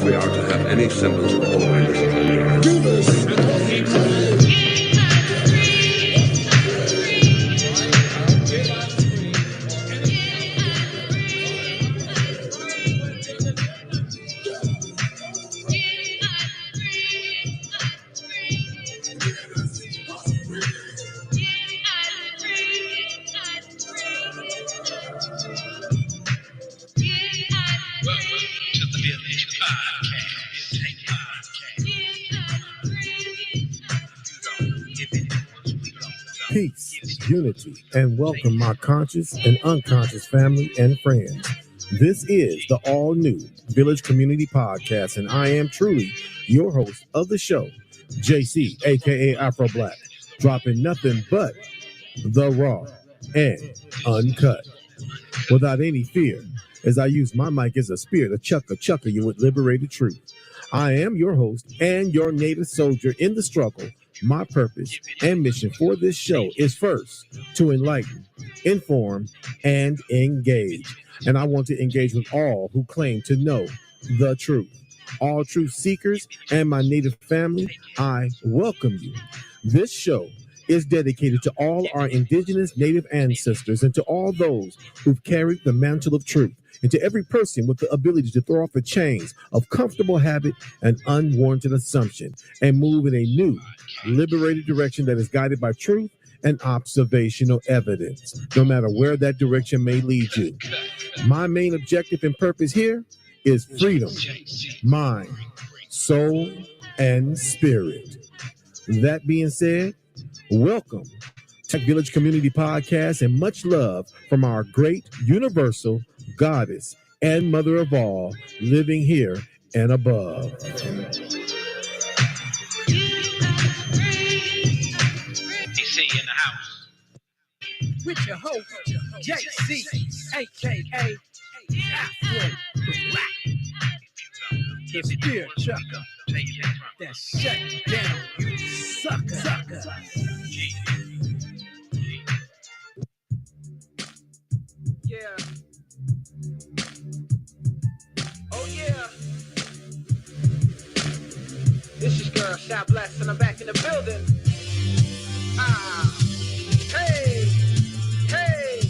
if we are to have any semblance of holiness upon the earth. Do this. Peace, unity, and welcome my conscious and unconscious family and friends. This is the all-new Village Community Podcast, and I am truly your host of the show, JC, aka Afro Black, dropping nothing but the raw and uncut, without any fear, as I use my mic as a spear to chuck you with liberated truth. I am your host and your native soldier in the struggle. My purpose and mission for this show is first to enlighten, inform, and engage. And I want to engage with all who claim to know the truth. All truth seekers and my native family, I welcome you. This show is dedicated to all our indigenous native ancestors and to all those who've carried the mantle of truth, and to every person with the ability to throw off the chains of comfortable habit and unwarranted assumption and move in a new, liberated direction that is guided by truth and observational evidence, no matter where that direction may lead you. My main objective and purpose here is freedom, mind, soul, and spirit. That being said, welcome to Village Community Podcast, and much love from our great universal goddess and mother of all, living here and above. DC in the house. With your host, JC, aka Afro Black. The spear chucker that shut down you sucker. Yeah. Oh yeah. This is girl Shot Blast and I'm back in the building. Ah. Hey. Hey.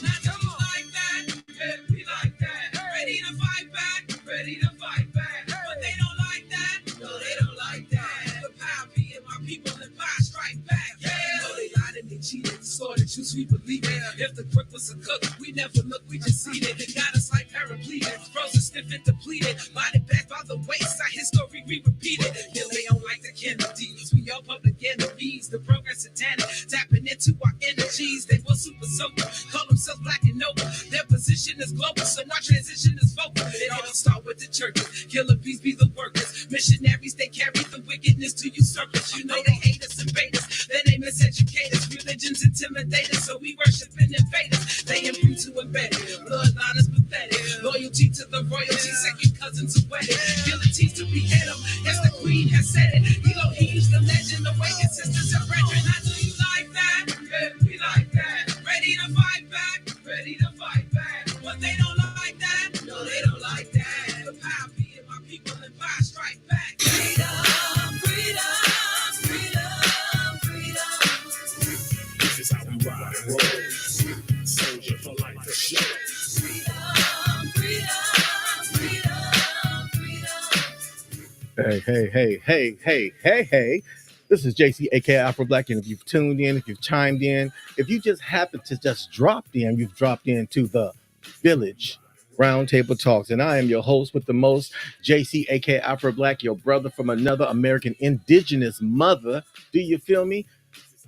Not do you like that? Yeah, we like that. Ready to fight back? Ready to fight back. But they don't like that. No, they don't like that. The power be in my people and power strike back. Yeah. No, they lied and they cheated. Distorted truths we believe it. If the crook was a cook, we never look, we just eat it. They got us like paraplegic, frozen, stiff and depleted. Body back by the waist, our history we repeat it. Yeah, they don't like the Kennedys. We all public enemies. The progress satanic, tapping into our energies. They will super soaker, call themselves black and noble. Their position is global, so our transition is vocal. It all start with the churches. Killer bees be the workers. Missionaries, they carry the wickedness to usurpers. You know they hate us and bait us. Then they miseducate us. Religions intimidate us, so we worship and invade us. They improve to embed it. Bloodline is pathetic. Loyalty to the royalty, second cousins of wedding. Guillotines to behead them. Yes, the queen has said it. Elohim's the legend, awakened sisters and brethren. How do you like that? Yeah, we like that. Ready to fight back? Ready to fight back. But they don't like that? No, they don't like that. The power be in my people and power strike back. Freedom, freedom, freedom, freedom. This is how we ride and roll. Soldier for life for sure. Freedom, freedom, freedom, freedom. Hey. This is JC, aka Afro Black, and if you've tuned in, if you've chimed in, if you just happen to just drop in, you've dropped into the Village Roundtable Talks, and I am your host with the most, JC, aka Afro Black, your brother from another American indigenous mother. Do you feel me?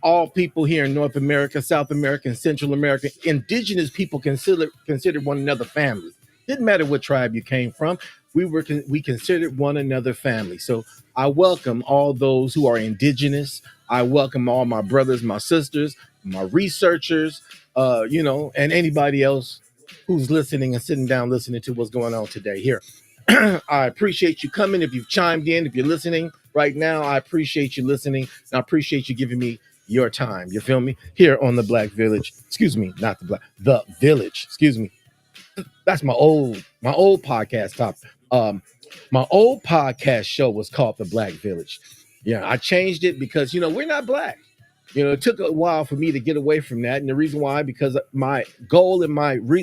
All people here in North America, South America, and Central America, indigenous people consider one another family. Didn't matter what tribe you came from. We considered one another family. So I welcome all those who are indigenous. I welcome all my brothers, my sisters, my researchers, and anybody else who's listening and sitting down listening to what's going on today here. I appreciate you coming. If you've chimed in, if you're listening right now, I appreciate you listening. And I appreciate you giving me your time. You feel me? Here on the Black Village. Excuse me, not the Village. Excuse me. That's my old podcast topic. My old podcast show was called The Black Village. Yeah, I changed it because we're not black. It took a while for me to get away from that, and the reason why, because my goal and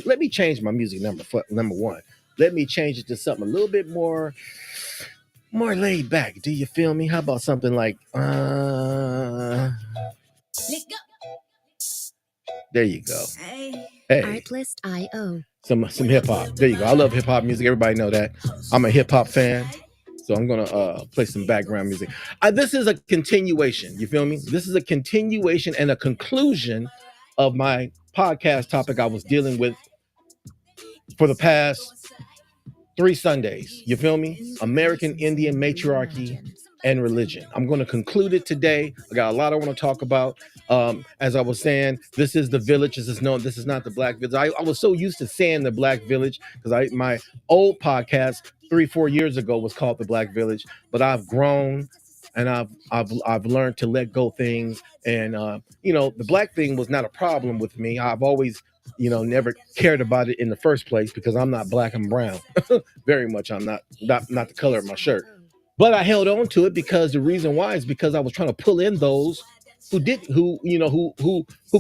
let me change my music number one. Let me change it to something a little bit more laid back. Do you feel me? How about something like there you go. Hey. Artlist.io. Some hip hop. There you go. I love hip hop music. Everybody know that. I'm a hip hop fan. So I'm gonna play some background music. This is a continuation. You feel me? This is a continuation and a conclusion of my podcast topic I was dealing with for the past 3 Sundays. You feel me? American Indian matriarchy and religion. I'm going to conclude it today. I got a lot I want to talk about. As I was saying, this is the village. This is not the Black Village. I was so used to saying the Black Village because my old podcast 3-4 years ago was called the Black Village, but I've grown and I've learned to let go things. And the black thing was not a problem with me. I've always never cared about it in the first place because I'm not black, I'm brown. Very much I'm not the color of my shirt. But I held on to it because the reason why is because I was trying to pull in those who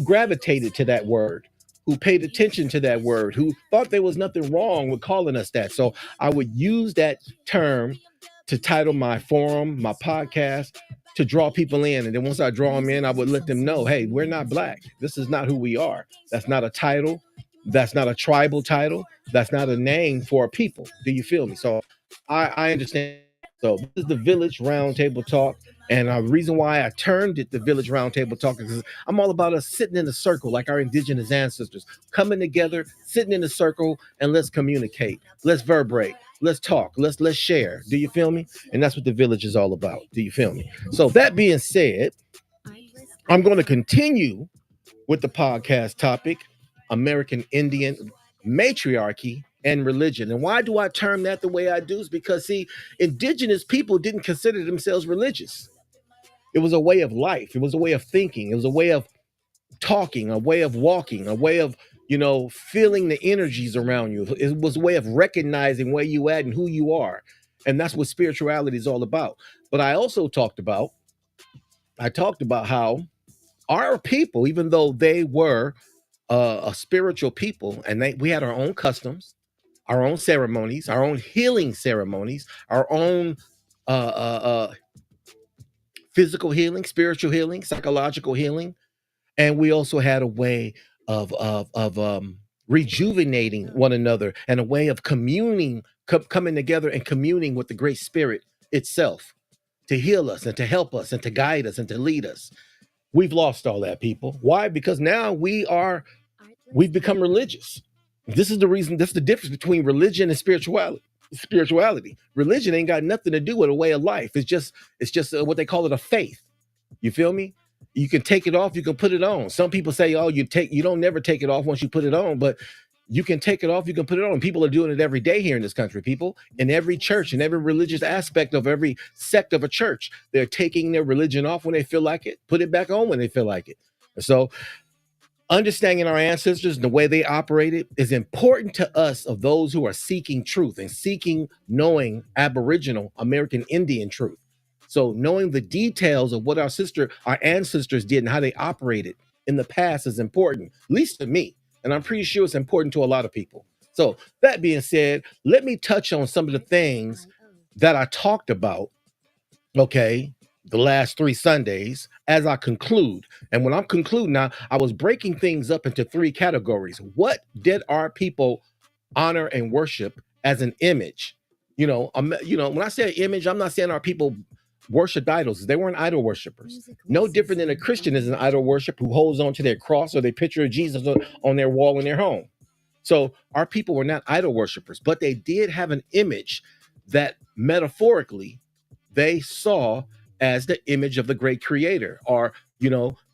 gravitated to that word, who paid attention to that word, who thought there was nothing wrong with calling us that. So I would use that term to title my forum, my podcast, to draw people in. And then once I draw them in, I would let them know, hey, we're not black. This is not who we are. That's not a title. That's not a tribal title. That's not a name for a people. Do you feel me? So I understand. So this is the Village Roundtable Talk. And the reason why I termed it the Village Roundtable Talk is I'm all about us sitting in a circle like our indigenous ancestors, coming together, sitting in a circle, and let's communicate. Let's vibrate. Let's talk. Let's share. Do you feel me? And that's what the village is all about. Do you feel me? So that being said, I'm going to continue with the podcast topic, American Indian matriarchy and religion. And why do I term that the way I do? Is because, see, indigenous people didn't consider themselves religious. It was a way of life. It was a way of thinking. It was a way of talking, a way of walking, a way of, feeling the energies around you. It was a way of recognizing where you at and who you are. And that's what spirituality is all about. But I also talked about how our people, even though they were a spiritual people, and we had our own customs, our own ceremonies, our own healing ceremonies, our own physical healing, spiritual healing, psychological healing, and we also had a way of rejuvenating one another and a way of communing, coming together and communing with the Great Spirit itself to heal us and to help us and to guide us and to lead us. We've lost all that, people. Why? Because now we've become religious. This is the reason. That's the difference between religion and spirituality. Religion ain't got nothing to do with a way of life. It's just what they call it, a faith. You feel me? You can take it off, you can put it on. Some people say, oh, you don't never take it off once you put it on, but you can take it off, you can put it on. People are doing it every day here in this country, people. In every church, in every religious aspect of every sect of a church, they're taking their religion off when they feel like it, put it back on when they feel like it. So understanding our ancestors and the way they operated is important to us, of those who are seeking truth and seeking knowing Aboriginal American Indian truth. So knowing the details of what our ancestors did and how they operated in the past is important, at least to me. And I'm pretty sure it's important to a lot of people. So that being said, let me touch on some of the things that I talked about, okay, the last 3 Sundays as I conclude. And when I'm concluding now, I was breaking things up into 3 categories. What did our people honor and worship as an image? When I say image, I'm not saying our people worshiped idols. They weren't idol worshipers. No different than a Christian is an idol worshiper who holds on to their cross or their picture of Jesus on their wall in their home. So our people were not idol worshipers, but they did have an image that metaphorically they saw as the image of the great creator, or,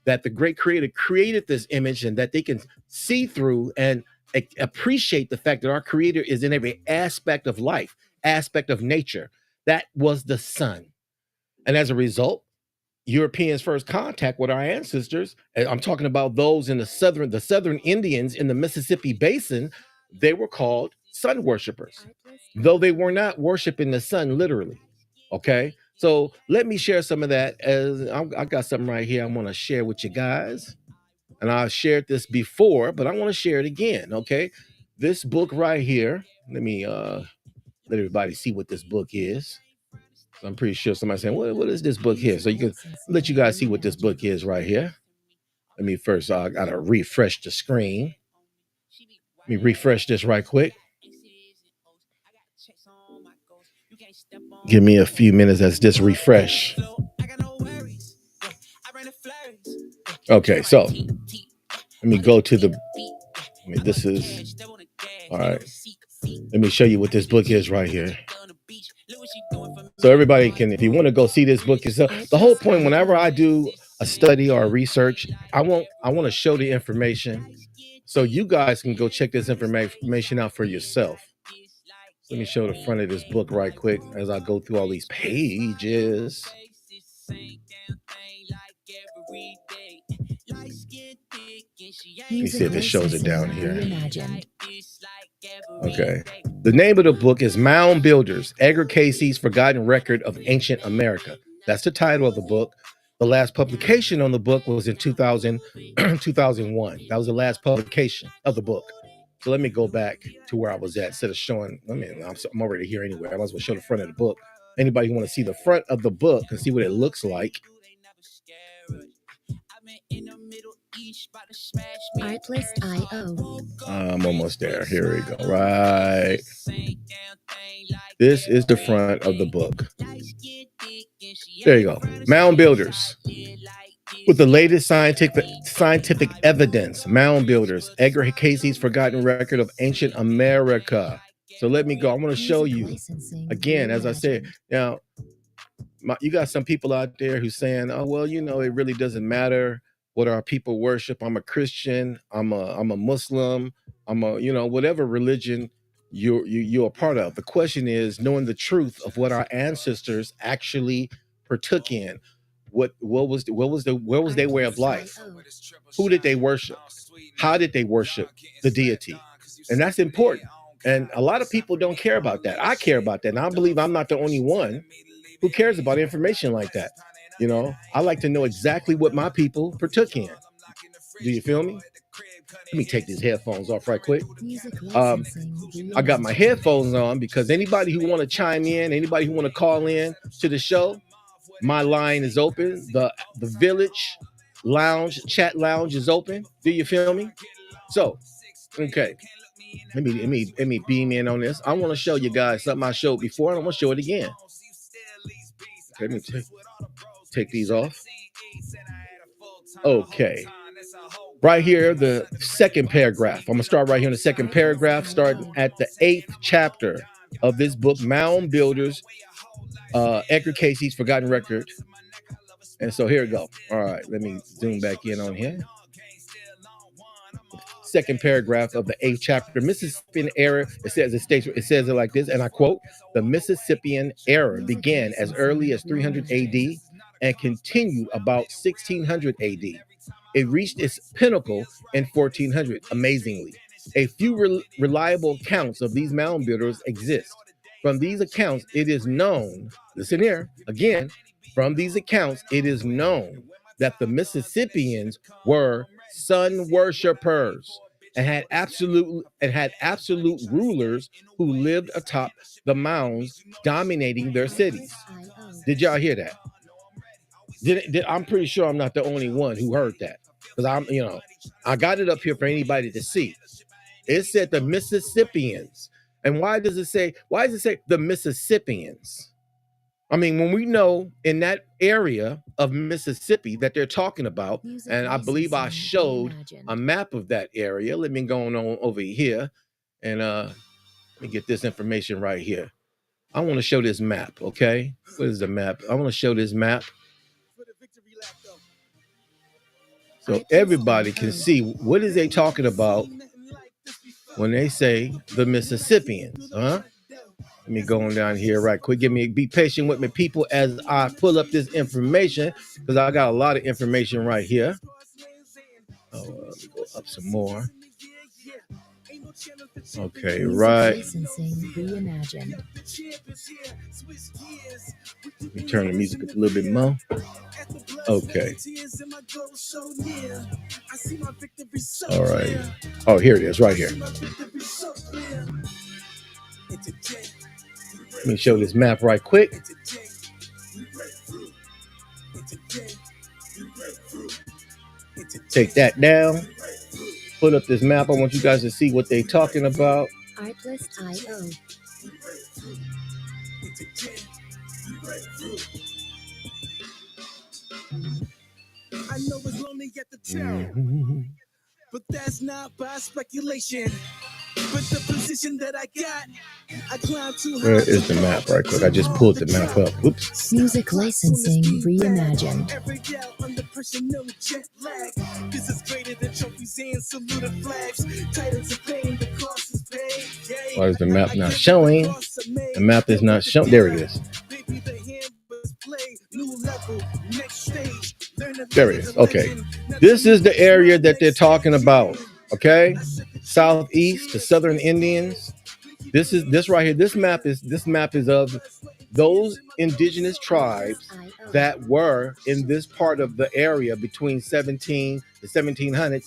that the great creator created this image and that they can see through and appreciate the fact that our creator is in every aspect of life, aspect of nature. That was the sun. And as a result, Europeans' first contact with our ancestors, and I'm talking about those in the southern Indians in the Mississippi Basin, they were called sun worshipers, though they were not worshiping the sun literally. Okay, so let me share some of that. As I got something right here I want to share with you guys, and I've shared this before, but I want to share it again. Okay, this book right here. Let me let everybody see what this book is. I'm pretty sure somebody's saying, what is this book here? So you can let you guys see what this book is right here. Let me first, I gotta refresh the screen. Let me refresh this right quick. Give me a few minutes as this refresh. Okay, so let me go to the, this is, all right. Let me show you what this book is right here. So everybody can, if you want to go see this book yourself, the whole point, whenever I do a study or a research, I want to show the information so you guys can go check this information out for yourself. Let me show the front of this book right quick as I go through all these pages. Let me see if it shows it down here. Okay. The name of the book is Mound Builders, Edgar Casey's Forgotten Record of Ancient America. That's the title of the book. The last publication on the book was in 2001. That was the last publication of the book. So let me go back to where I was at instead of showing. I'm already here anyway. I might as well show the front of the book. Anybody who want to see the front of the book and see what it looks like. Artlist.io. I'm almost there. Here we go. Right. This is the front of the book. There you go. Mound Builders. With the latest scientific evidence, Mound Builders, Edgar Casey's Forgotten Record of Ancient America. So let me go. I want to show you again, as I said. Now, you got some people out there who's saying, "Oh, well, it really doesn't matter what our people worship. I'm a Christian. I'm a Muslim. I'm a whatever religion you're a part of." The question is knowing the truth of what our ancestors actually partook in. What was their way of life? Who did they worship? How did they worship the deity? And that's important. And a lot of people don't care about that. I care about that. And I believe I'm not the only one who cares about information like that. I like to know exactly what my people partook in. Do you feel me? Let me take these headphones off right quick. I got my headphones on because anybody who want to chime in, anybody who want to call in to the show, my line is open. The Village Lounge, chat lounge is open. Do you feel me? So, okay. Let me beam in on this. I want to show you guys something I showed before, and I want to show it again. Okay, let me take these off. Okay. Right here, the second paragraph. I'm going to start right here in the second paragraph, starting at the 8th chapter of this book, Mound Builders, Edgar Casey's Forgotten Record. And so here we go. All right, let me zoom back in on here. Second paragraph of the 8th chapter, Mississippian era. It says it like this, and I quote: "The Mississippian era began as early as 300 AD and continued about 1600 AD. It reached its pinnacle in 1400. Amazingly, a few reliable accounts of these mound builders exist. From these accounts, it is known. Listen here again. From these accounts, it is known that the Mississippians were sun worshipers and had absolute rulers who lived atop the mounds, dominating their cities." Did y'all hear that? I'm pretty sure I'm not the only one who heard that, because I got it up here for anybody to see. It said the Mississippians. And why does it say the Mississippians? I mean, when we know in that area of Mississippi that they're talking about, and I believe I showed a map of that area. Let me go on over here and let me get this information right here. I want to show this map, okay? What is the map? I want to show this map so everybody can see what is they talking about when they say the Mississippians, huh? Let me go on down here right quick. Be patient with me, people, as I pull up this information, because I got a lot of information right here. Let me go up some more. Okay, Music right. licensing reimagined. Let me turn the music up a little bit more. Okay. All right. Oh, here it is, right here. Let me show this map right quick. Take that down. Put up this map. I want you guys to see what they're talking about. Artlist.io. I know it's lonely at the town, but that's not by speculation. But the position that I got, I climbed too high. Where is the map right quick? I just pulled the map up. Whoops. Music licensing reimagined. Every gal under pressure, no jet lag. This is greater than trophies and saluted flags. Titles of fame, the cost is paid. Why is the map not showing? The map is not showing. There it is. There it is. Okay. This is the area that they're talking about. Okay. Southeast, the Southern Indians. This right here. This map is of those indigenous tribes that were in this part of the area between the 1700s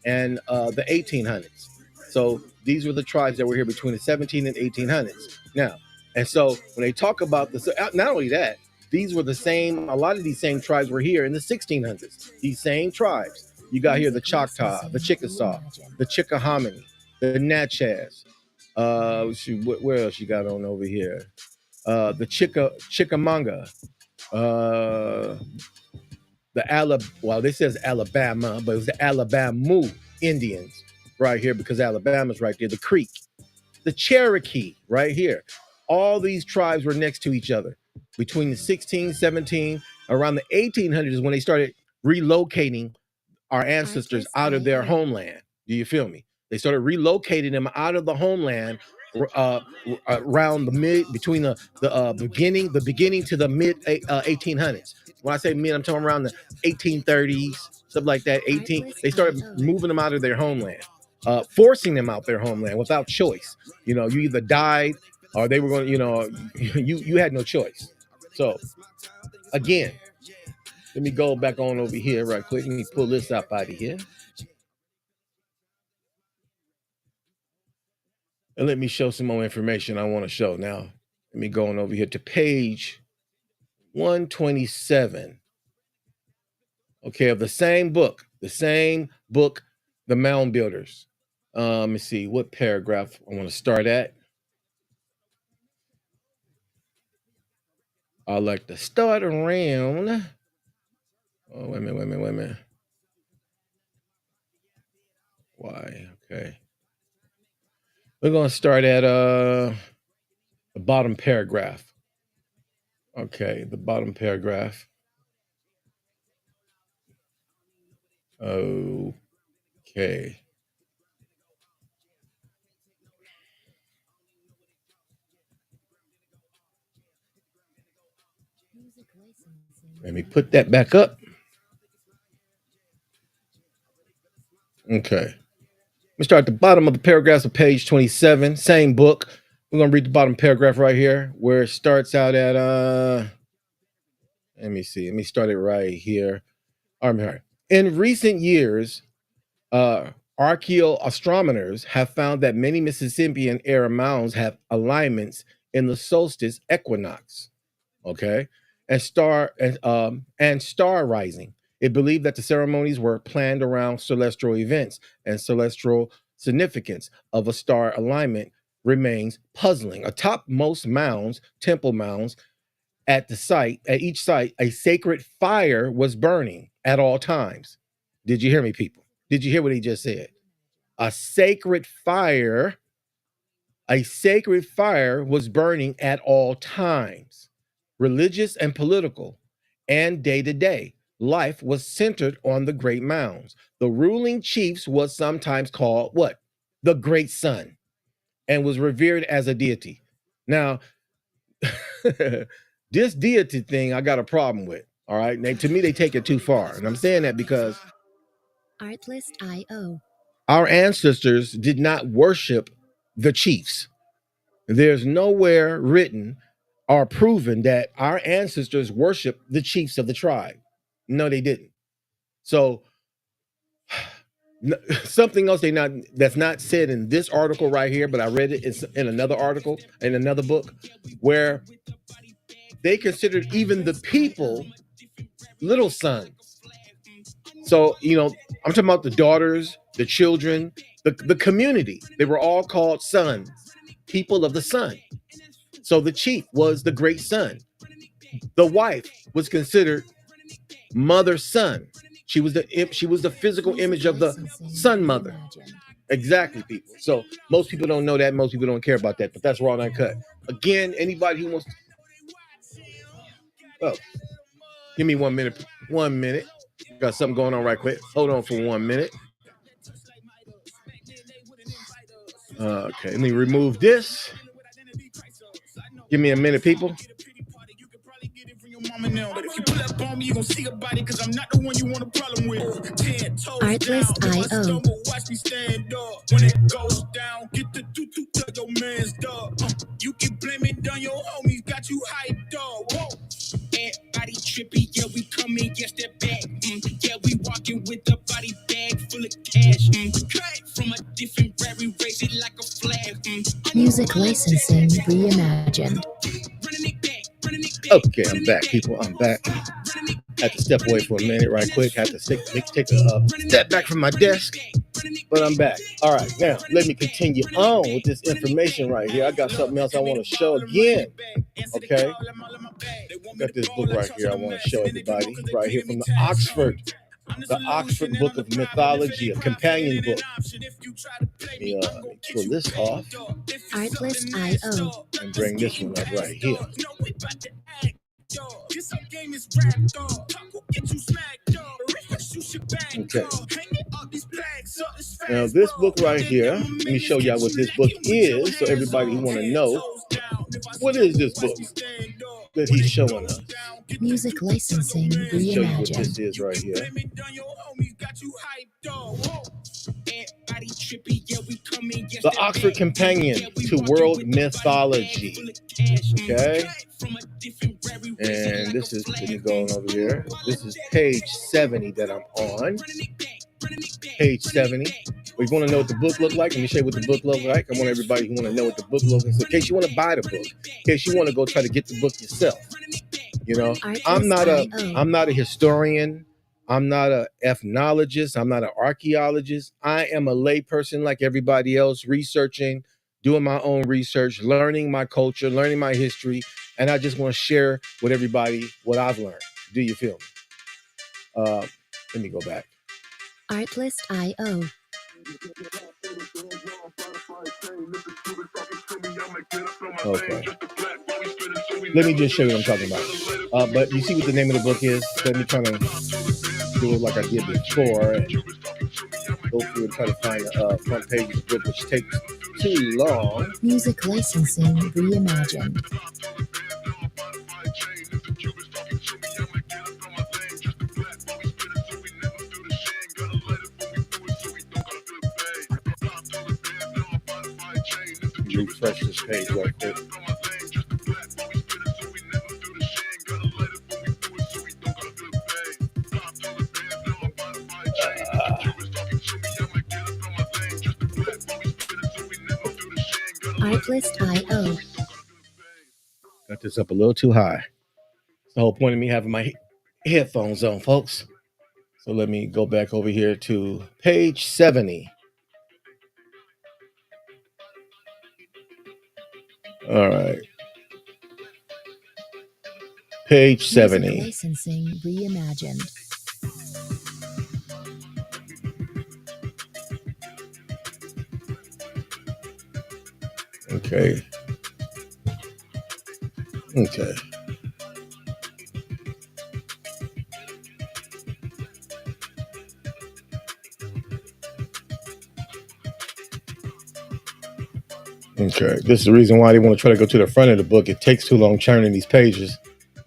and the 1800s. So these were the tribes that were here between the 17 and 1800s. Now, and so when they talk about this, not only that, these were a lot of these same tribes were here in the 1600s. These same tribes. You got here the Choctaw, the Chickasaw, the Chickahominy, the Natchez. Where else you got on over here? The Chickamauga, this says Alabama, but it was the Alabama Indians right here because Alabama's right there. The Creek, the Cherokee right here. All these tribes were next to each other between the 16, 17, around the 1800s is when they started relocating our ancestors out of their homeland. Do you feel me? They started relocating them out of the homeland around between the beginning to the mid 1800s. When I say mid, I'm talking around the 1830s, something like that. They started moving them out of their homeland, forcing them out their homeland without choice. You either died or they were going. You had no choice. So again, let me go back on over here right quick. Let me pull this up out of here. And let me show some more information I want to show. Now, let me go on over here to page 127. Okay, of the same book, The Mound Builders. Let me see what paragraph I want to start at. I like to start around. Oh, wait a minute. Why? Okay. We're going to start at the bottom paragraph. Okay, the bottom paragraph. Okay. Let me put that back up. Okay. Let me start at the bottom of the paragraphs of page 27, same book. We're going to read the bottom paragraph right here where it starts out at, let me see. Let me start it right here. All right. In recent years, archaeoastronomers have found that many Mississippian era mounds have alignments in the solstice equinox, okay, and star rising. It believed that the ceremonies were planned around celestial events, and celestial significance of a star alignment remains puzzling. Atop most mounds, temple mounds, at each site, a sacred fire was burning at all times. Did you hear me, people? Did you hear what he just said? A sacred fire was burning at all times. Religious and political and day-to-day life was centered on the great mounds. The ruling chiefs was sometimes called what? The Great Sun, and was revered as a deity. Now, this deity thing I got a problem with. All right. To me, they take it too far. And I'm saying that because Artlist.io. Our ancestors did not worship the chiefs. There's nowhere written or proven that our ancestors worshiped the chiefs of the tribe. No, they didn't. So something else that's not said in this article right here, but I read it in another article in another book where they considered even the people little sons. So, I'm talking about the daughters, the children, the community. They were all called sons, people of the sun. So the chief was the great son. The wife was considered mother son. She was the physical image of the sun mother. Exactly, people. So most people don't know that. Most people don't care about that. But that's raw and uncut. Again, anybody who wants give me 1 minute. 1 minute. Got something going on right quick. Hold on for 1 minute. Okay, let me remove this. Give me a minute, people. But if you pull up on me, you gon' see a body, cause I'm not the one you want a problem with. 10 toes down, watch me stand up. When it goes down, get the doo-doo to your man's dog. You can blame it on your homies, got you hyped up. Whoa. Everybody trippy, yeah, we coming, yes, that back. Yeah, we walking with a body bag full of cash. From a different rare, we raise it like a flag. Music licensing reimagined. Okay, I'm back, people. I'm back. Had to step away for a minute right quick. Had to take a step back from my desk, but I'm back. All right, now let me continue on with this information right here. I got something else I want to show again. Okay, got this book right here I want to show everybody right here from the Oxford Book of Mythology, a companion book. Let me pull this off. Artlist.io. And bring this one up right here. Okay. Now this book right here, let me show y'all what this book is, so everybody who want to know, what is this book that he's showing us? Music licensing reimagined. Show you what this is right here. The Oxford Companion to World Mythology. Okay. And this is, let me go on over here. This is page 70 that I'm on. Page 70. We want to know what the book look like. Let me show you what the book look like. I want everybody who want to know what the book looks like. So in case you want to buy the book, in case you want to go try to get the book yourself. I'm not a historian. I'm not an ethnologist. I'm not an archaeologist. I am a lay person like everybody else, researching, doing my own research, learning my culture, learning my history, and I just want to share with everybody what I've learned. Do you feel me? Let me go back. Artlist.io. Okay. Let me just show you what I'm talking about. But you see what the name of the book is? Let me kind of do it like I did before. And go through and try to find the front page of the book, which takes too long. Music licensing reimagined. Refresh this page right quick. Artlist.io. Got this up a little too high. It's the whole point of me having my headphones on, folks. So let me go back over here to page 70. All right. Page 70. Music licensing reimagined. Okay. Okay. Okay. This is the reason why they want to try to go to the front of the book. It takes too long churning these pages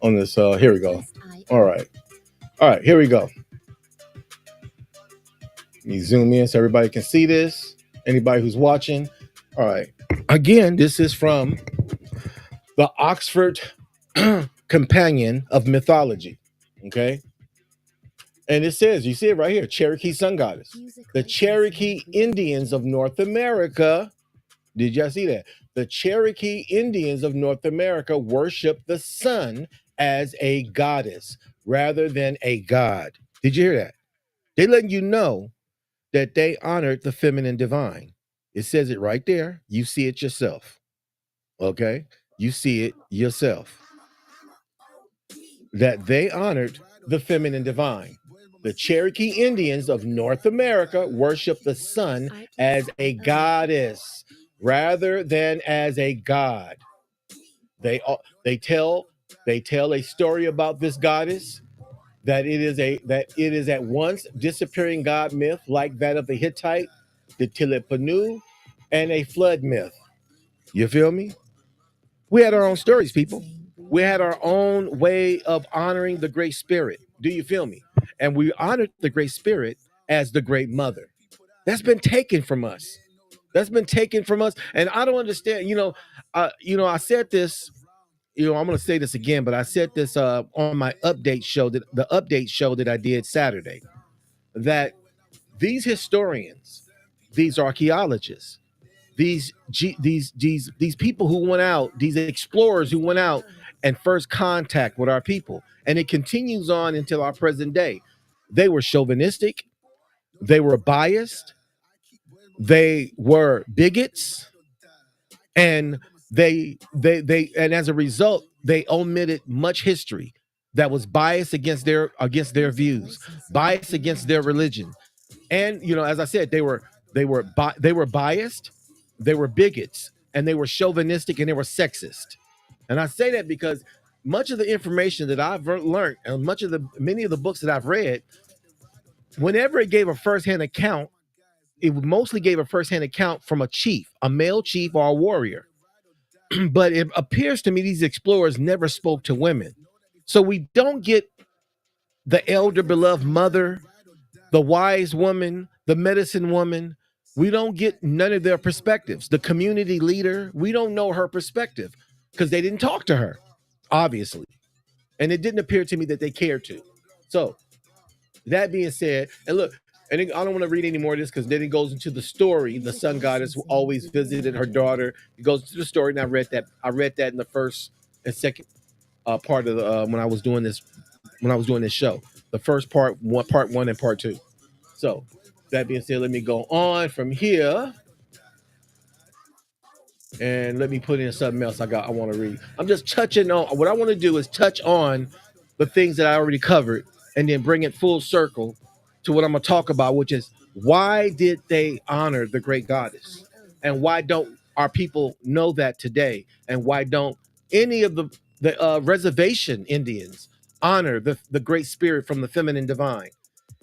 on this. Here we go. All right. Here we go. Let me zoom in so everybody can see this. Anybody who's watching. All right. Again, this is from the Oxford Companion of Mythology. Okay. And it says, you see it right here, Cherokee sun goddess. The Cherokee Indians of North America. Did y'all see that? The Cherokee Indians of North America worship the sun as a goddess rather than a god. Did you hear that? They letting you know that they honored the feminine divine. It says it right there. You see it yourself. Okay? You see it yourself. That they honored the feminine divine. The Cherokee Indians of North America worship the sun as a goddess rather than as a god. They tell a story about this goddess that it is at once disappearing god myth like that of the Hittite, the Tilipanu, and a flood myth. You feel me? We had our own stories, people. We had our own way of honoring the Great Spirit. Do you feel me? And we honored the Great Spirit as the Great Mother. That's been taken from us. That's been taken from us. And I don't understand. I said this. I'm going to say this again, but I said this on my update show, that I did Saturday, that these historians, these archaeologists, these people who went out, these explorers who went out and first contact with our people, and it continues on until our present day. They were chauvinistic, they were biased, they were bigots, and they and as a result, they omitted much history that was biased against their views, biased against their religion. And as I said, they were biased, they were bigots, and they were chauvinistic, and they were sexist. And I say that because much of the information that I've learned, and many of the books that I've read, whenever it gave a firsthand account, it mostly gave a firsthand account from a chief, a male chief or a warrior. But it appears to me these explorers never spoke to women. So we don't get the elder beloved mother, the wise woman, the medicine woman. We don't get none of their perspectives. The community leader, we don't know her perspective because they didn't talk to her, obviously. And it didn't appear to me that they cared to. So that being said, and look, and I don't want to read any more of this because then it goes into the story. The sun goddess always visited her daughter. It goes into the story, and I read that in the first and second part of the when I was doing this show. The first part one and part two. So that being said, let me go on from here. And let me put in something else I want to read. I'm just touching on what I want to do is touch on the things that I already covered and then bring it full circle to what I'm going to talk about, which is why did they honor the great goddess? And why don't our people know that today? And why don't any of the reservation Indians honor the great spirit from the feminine divine?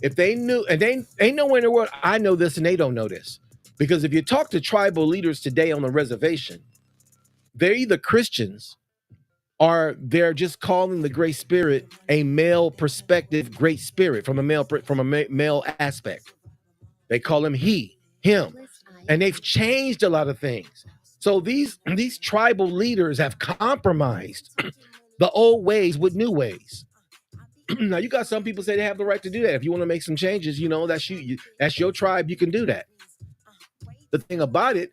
If they knew, and they ain't nowhere in the world, I know this and they don't know this. Because if you talk to tribal leaders today on the reservation, they're either Christians or they're just calling the Great Spirit a male perspective Great Spirit from a male aspect. They call him he, him, and they've changed a lot of things. So these tribal leaders have compromised the old ways with new ways. Now you got some people say they have the right to do that. If you want to make some changes, that's your tribe. You can do that. The thing about it,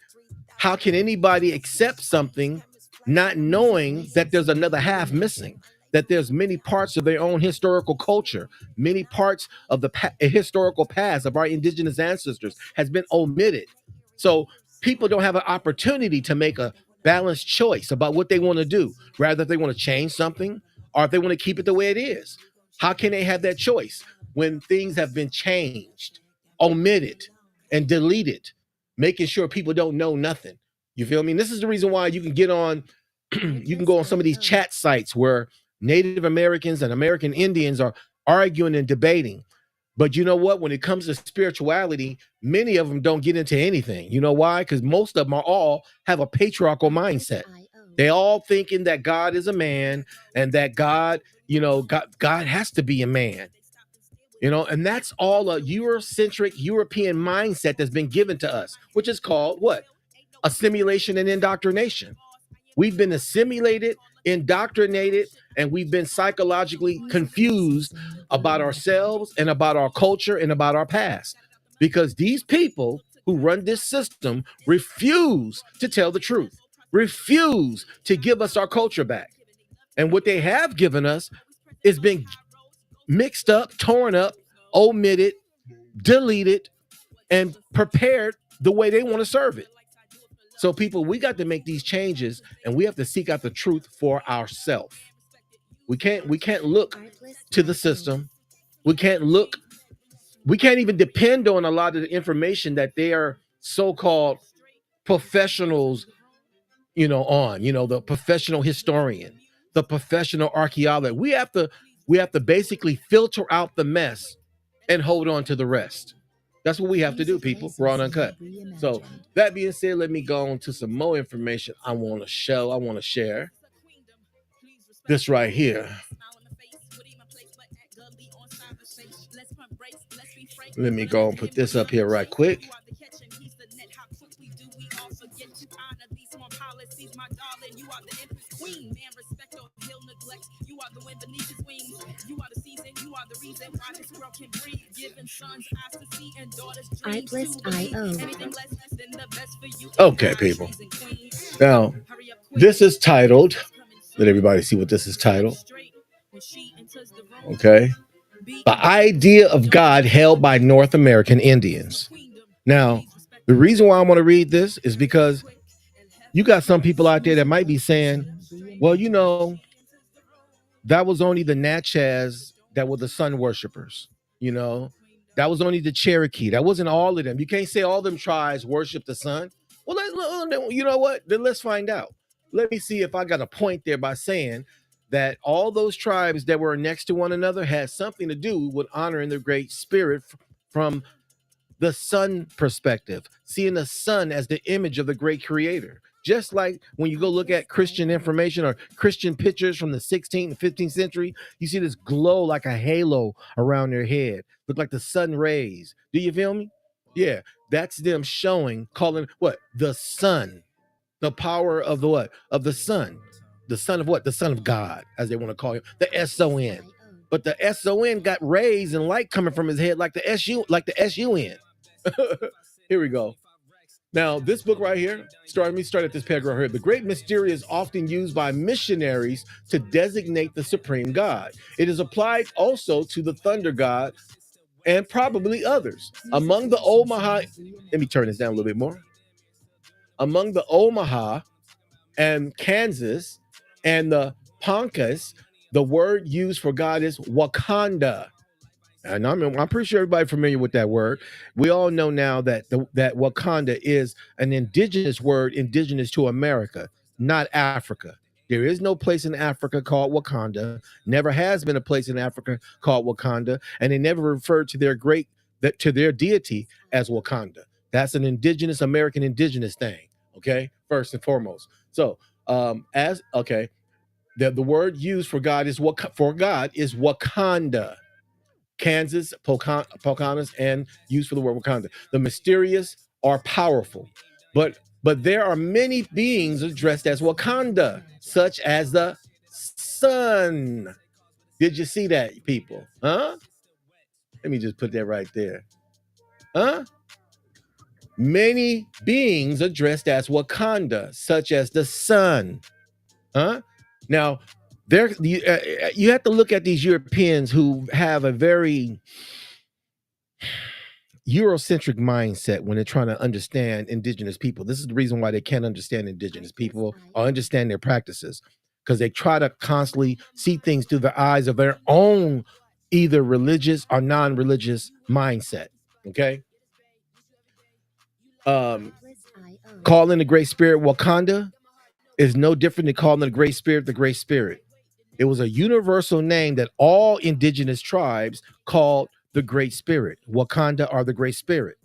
how can anybody accept something not knowing that there's another half missing, that there's many parts of their own historical culture, many parts of the historical past of our indigenous ancestors has been omitted. So people don't have an opportunity to make a balanced choice about what they want to do, rather if they want to change something or if they want to keep it the way it is. How can they have that choice when things have been changed, omitted, and deleted, making sure people don't know nothing? You feel me? And this is the reason why you can get on, you can go on some of these chat sites where Native Americans and American Indians are arguing and debating. But you know what? When it comes to spirituality, many of them don't get into anything. You know why? Because most of them all have a patriarchal mindset. They all thinking that God is a man and that God has to be a man. You know, and that's all a Eurocentric European mindset that's been given to us, which is called what? Assimilation and indoctrination. We've been assimilated, indoctrinated, and we've been psychologically confused about ourselves and about our culture and about our past. Because these people who run this system refuse to tell the truth, refuse to give us our culture back. And what they have given us is been mixed up, torn up, omitted, deleted, and prepared the way they want to serve it. So, people, we got to make these changes, and we have to seek out the truth for ourselves. We can't look to the system. We can't even depend on a lot of the information that they are so-called professionals, on, the professional historian, the professional archaeologist. We have to basically filter out the mess and hold on to the rest. That's what we have to do, people. Raw and uncut. So that being said, let me go on to some more information I want to share. This right here. Let me go and put this up here right quick. Artlist.io. Okay, people. Now, this is titled. Let everybody see what this is titled. Okay. The idea of God held by North American Indians. Now, the reason why I want to read this is because you got some people out there that might be saying, well, that was only the Natchez that were the sun worshipers. That was only the Cherokee. That wasn't all of them. You can't say all them tribes worship the sun. Well, you know what? Then let's find out. Let me see if I got a point there by saying that all those tribes that were next to one another had something to do with honoring the Great Spirit from the sun perspective, seeing the sun as the image of the great creator. Just like when you go look at Christian information or Christian pictures from the 16th and 15th century, you see this glow like a halo around their head, look like the sun rays. Do you feel me? Yeah, that's them calling what? The sun, the power of the what? Of the sun. The son of what? The son of God, as they want to call him, the S-O-N. But the S-O-N got rays and light coming from his head like the S-U-N. Here we go. Now, this book right here, start at this paragraph here. The Great Mystery is often used by missionaries to designate the supreme God. It is applied also to the thunder god and probably others. Among the Omaha, let me turn this down a little bit more. Among the Omaha and Kansas and the Poncas, the word used for God is Wakanda. And I'm pretty sure everybody's familiar with that word. We all know now that that Wakanda is an indigenous word, indigenous to America, not Africa. There is no place in Africa called Wakanda. Never has been a place in Africa called Wakanda, and they never referred to their deity as Wakanda. That's an indigenous American indigenous thing. Okay, first and foremost. So, the word used for God is Wakanda. Kansas, Pocahontas, and used for the word Wakanda. The mysterious are powerful, but there are many beings addressed as Wakanda, such as the sun. Did you see that, people? Huh? Let me just put that right there. Huh? Many beings addressed as Wakanda, such as the sun. Huh? Now, you have to look at these Europeans who have a very Eurocentric mindset when they're trying to understand indigenous people. This is the reason why they can't understand indigenous people or understand their practices, because they try to constantly see things through the eyes of their own either religious or non-religious mindset. Okay. Calling the Great Spirit Wakanda is no different than calling the Great Spirit the Great Spirit. It was a universal name that all indigenous tribes called the Great Spirit. Wakanda are the Great Spirit.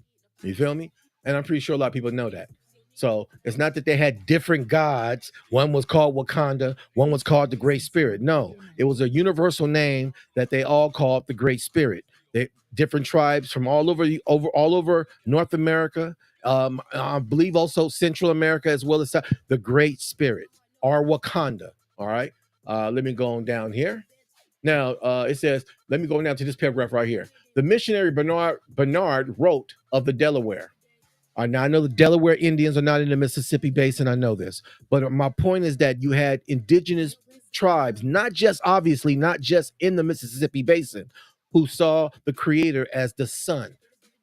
You feel me? And I'm pretty sure a lot of people know that. So it's not that they had different gods. One was called Wakanda, one was called the Great Spirit. No, it was a universal name that they all called the Great Spirit. Different tribes from all over North America. I believe also Central America as well as the Great Spirit, or Wakanda. All right. Let me go on down here. Now it says, let me go down to this paragraph right here. The missionary Bernard wrote of the Delaware. Now I know the Delaware Indians are not in the Mississippi Basin. I know this, but my point is that you had indigenous tribes, not just in the Mississippi Basin, who saw the Creator as the Son.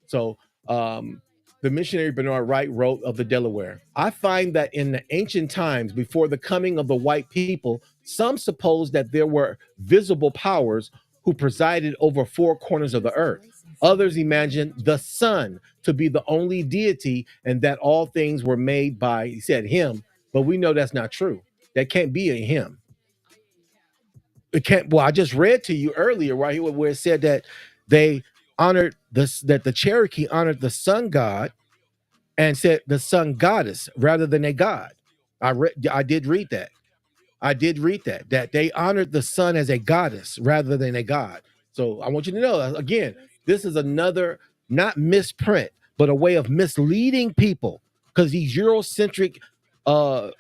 So the missionary Bernard Wright wrote of the Delaware. I find that in the ancient times, before the coming of the white people, some supposed that there were visible powers who presided over four corners of the earth. Others imagined the sun to be the only deity and that all things were made by, he said, him. But we know that's not true. That can't be a him. It can't. Well, I just read to you earlier right here where it said that they honored this, that the Cherokee honored the sun god and said the sun goddess rather than a god. I did read that. That they honored the sun as a goddess rather than a god. So I want you to know, again, this is another, not misprint, but a way of misleading people, because these Eurocentric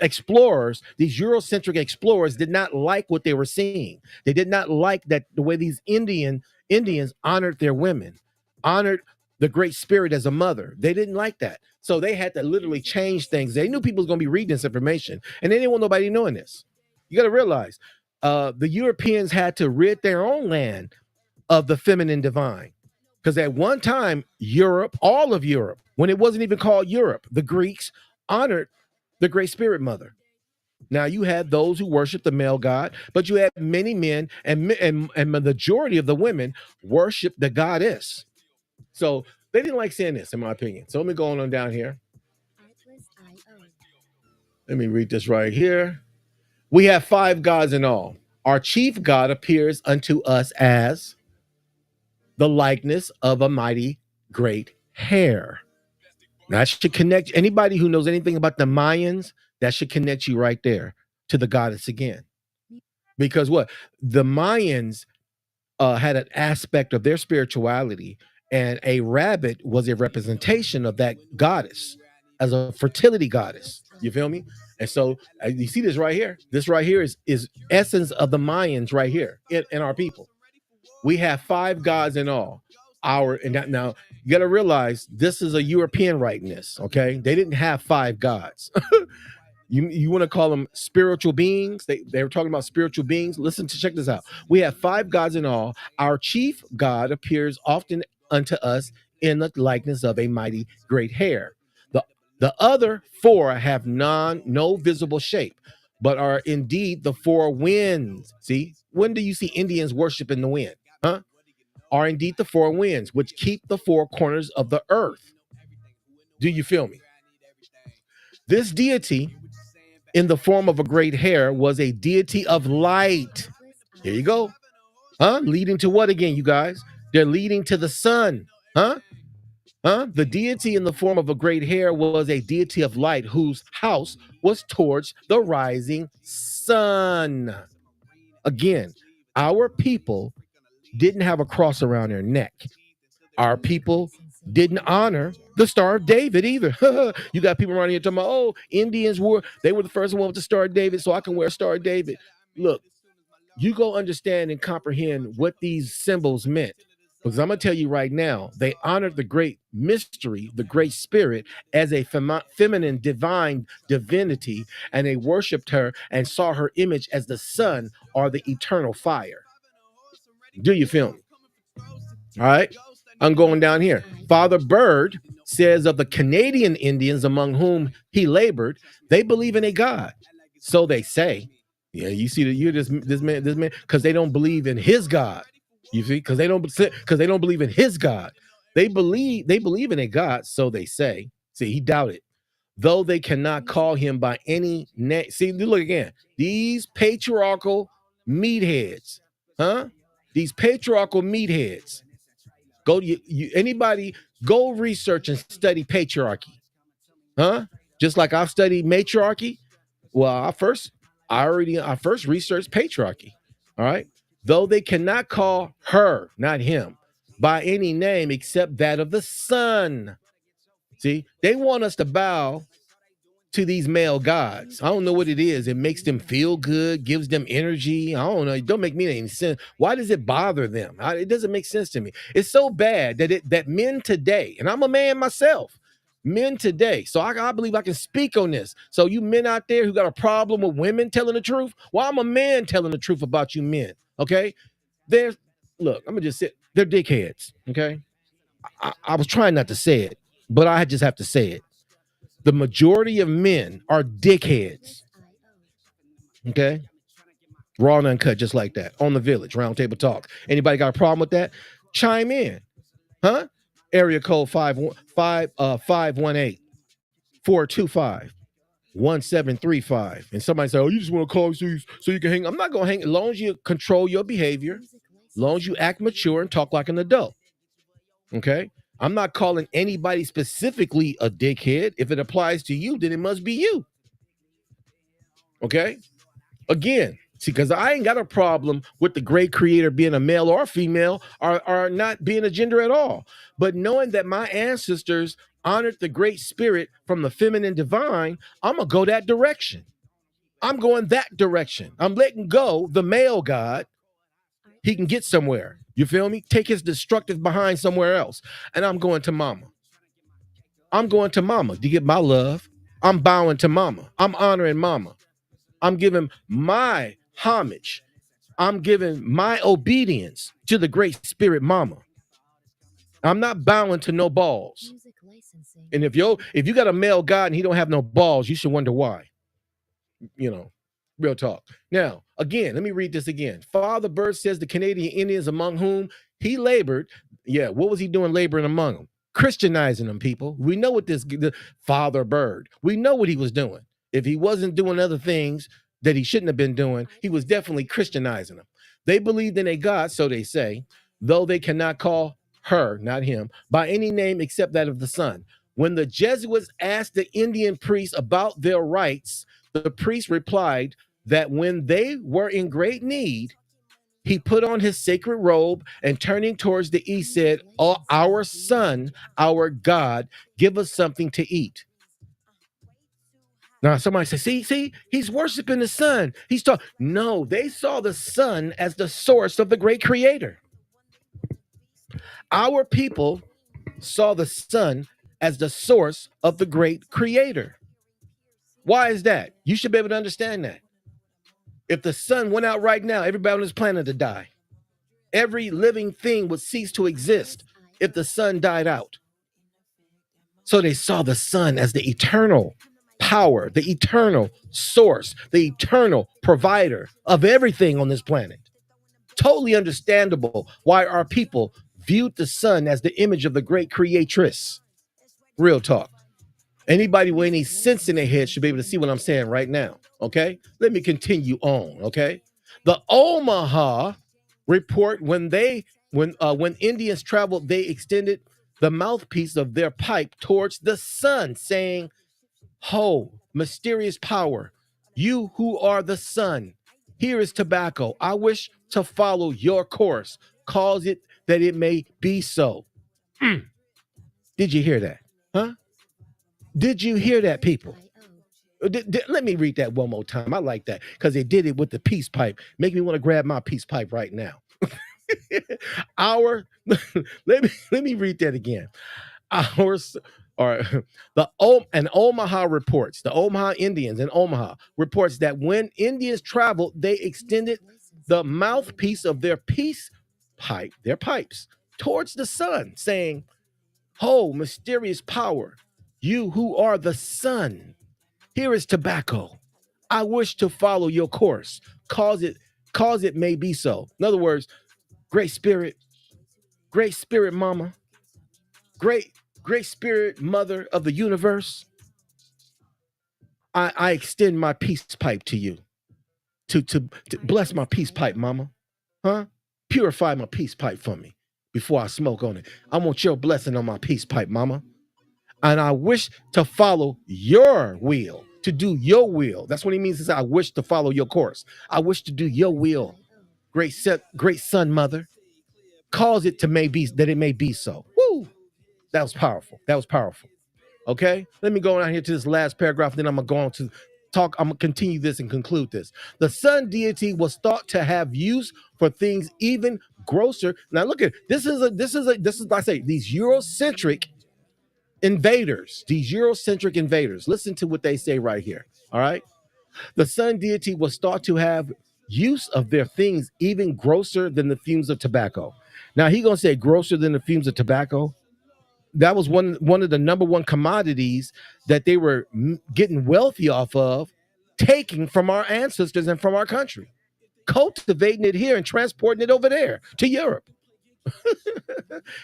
explorers did not like what they were seeing. They did not like that the way these Indians honored their women, honored the Great Spirit as a mother. They didn't like that. So they had to literally change things. They knew people was going to be reading this information, and they didn't want nobody knowing this. You got to realize the Europeans had to rid their own land of the feminine divine. Because at one time, Europe, all of Europe, when it wasn't even called Europe, the Greeks honored the Great Spirit Mother. Now you had those who worshiped the male god, but you had many men and the majority of the women worshiped the goddess. So they didn't like saying this, in my opinion. So let me go on down here. Let me read this right here. We have 5 gods in all. Our chief god appears unto us as the likeness of a mighty great hare. Now, that should connect anybody who knows anything about the Mayans. That should connect you right there to the goddess again. Because what? The Mayans had an aspect of their spirituality, and a rabbit was a representation of that goddess as a fertility goddess. You feel me? And so you see this right here. This right here is essence of the Mayans right here in our people. We have 5 gods in all. Now you got to realize this is a European rightness. Okay, they didn't have 5 gods. You want to call them spiritual beings? They were talking about spiritual beings. Check this out. We have 5 gods in all. Our chief god appears often unto us in the likeness of a mighty great hare. The other 4 have no visible shape, but are indeed the 4 winds. See, when do you see Indians worshiping the wind? Huh? Are indeed the 4 winds, which keep the 4 corners of the earth. Do you feel me? This deity, in the form of a great hare, was a deity of light. Here you go. Leading to what again, you guys? They're leading to the sun. The deity in the form of a great hare was a deity of light whose house was towards the rising sun. Again, our people didn't have a cross around their neck. Our people didn't honor the Star of David either. You got people around here talking about, Indians were the first one with the Star of David, so I can wear a Star of David. Look, you go understand and comprehend what these symbols meant. Because I'm going to tell you right now, they honored the great mystery, the great spirit, as a feminine divine divinity, and they worshiped her and saw her image as the sun or the eternal fire. Do you feel me? All right. I'm going down here. Father Bird says of the Canadian Indians among whom he labored, they believe in a God. So they say. Yeah, you see that you're this man, because they don't believe in his God. You see, because they don't believe in his God. They believe in a God, so they say. See, he doubted. Though they cannot call him by any name. See, look again. These patriarchal meatheads, These patriarchal meatheads. Anybody go research and study patriarchy, Just like I've studied matriarchy. Well, I first researched patriarchy. All right. Though they cannot call her, not him, by any name except that of the Son. See, they want us to bow to these male gods. I don't know what it is. It makes them feel good, gives them energy. I don't know. It don't make me any sense. Why does it bother them? It doesn't make sense to me. It's so bad that men today, and I'm a man myself, men today. So I believe I can speak on this. So you men out there who got a problem with women telling the truth, well, I'm a man telling the truth about you men. Okay, look. I'm gonna just sit. They're dickheads. Okay, I was trying not to say it, but I just have to say it. The majority of men are dickheads. Okay. Raw and uncut, just like that. On the Village, Roundtable Talk. Anybody got a problem with that? Chime in. Huh? Area code 518 425 1735. And somebody say, oh, you just want to call so you can hang. I'm not going to hang. As long as you control your behavior, as long as you act mature and talk like an adult. Okay? I'm not calling anybody specifically a dickhead. If it applies to you, then it must be you. Okay? Again, see, because I ain't got a problem with the great creator being a male or female or not being a gender at all. But knowing that my ancestors honored the great spirit from the feminine divine, I'm going to go that direction. I'm going that direction. I'm letting go the male God. He can get somewhere. You feel me? Take his destructive behind somewhere else. And I'm going to mama. I'm going to mama to get my love. I'm bowing to mama. I'm honoring mama. I'm giving my homage. I'm giving my obedience to the great spirit mama. I'm not bowing to no balls. And if you got a male God and he don't have no balls, you should wonder why. You know, real talk. Now, again, let me read this again. Father Bird says the Canadian Indians among whom he labored. Yeah, what was he doing laboring among them? Christianizing them, people. We know what the Father Bird. We know what he was doing. If he wasn't doing other things that he shouldn't have been doing, he was definitely Christianizing them. They believed in a God, so they say, though they cannot call her, not him, by any name except that of the Son. When the Jesuits asked the Indian priests about their rights, the priest replied that when they were in great need, he put on his sacred robe and turning towards the east said, oh, our Son, our God, give us something to eat. Now, somebody say, see, he's worshiping the sun. He's talking. No, they saw the sun as the source of the great creator. Our people saw the sun as the source of the great creator. Why is that? You should be able to understand that. If the sun went out right now, everybody on this planet would die. Every living thing would cease to exist if the sun died out. So they saw the sun as the eternal power, the eternal source, the eternal provider of everything on this planet. Totally understandable why our people viewed the sun as the image of the great creatress. Real talk. Anybody with any sense in their head should be able to see what I'm saying right now. Okay, let me continue on. Okay, the Omaha report when Indians traveled, they extended the mouthpiece of their pipe towards the sun, saying, "Ho, mysterious power, you who are the sun, here is tobacco. I wish to follow your course. Cause it that it may be so." Did you hear that? Huh? Did you hear that, people? Let me read that one more time. I like that because they did it with the peace pipe. Make me want to grab my peace pipe right now. Let me read that again. The Omaha Indians in Omaha reports that when Indians traveled, they extended the mouthpiece of their peace pipe, their pipes, towards the sun, saying, "Ho, mysterious power, you who are the sun, here is tobacco. I wish to follow your course. Cause it may be so." In other words, great spirit mama, great spirit mother of the universe, I extend my peace pipe to you to bless my peace pipe, mama. Huh? Purify my peace pipe for me before I smoke on it. I want your blessing on my peace pipe, mama. And I wish to follow your will, to do your will. That's what he means. Is I wish to follow your course. I wish to do your will. Great sun, mother. cause it to may be that it may be so. Woo! That was powerful. That was powerful. Okay, let me go down here to this last paragraph, then I'm gonna go on to talk. I'm gonna continue this and conclude this. The sun deity was thought to have use for things even grosser. Now look at this is like I say, these Eurocentric invaders, these Eurocentric invaders. Listen to what they say right here. All right, the sun deity was thought to have use of their things even grosser than the fumes of tobacco. Now he gonna say grosser than the fumes of tobacco. That was one of the number one commodities that they were getting wealthy off of, taking from our ancestors and from our country, cultivating it here and transporting it over there to Europe.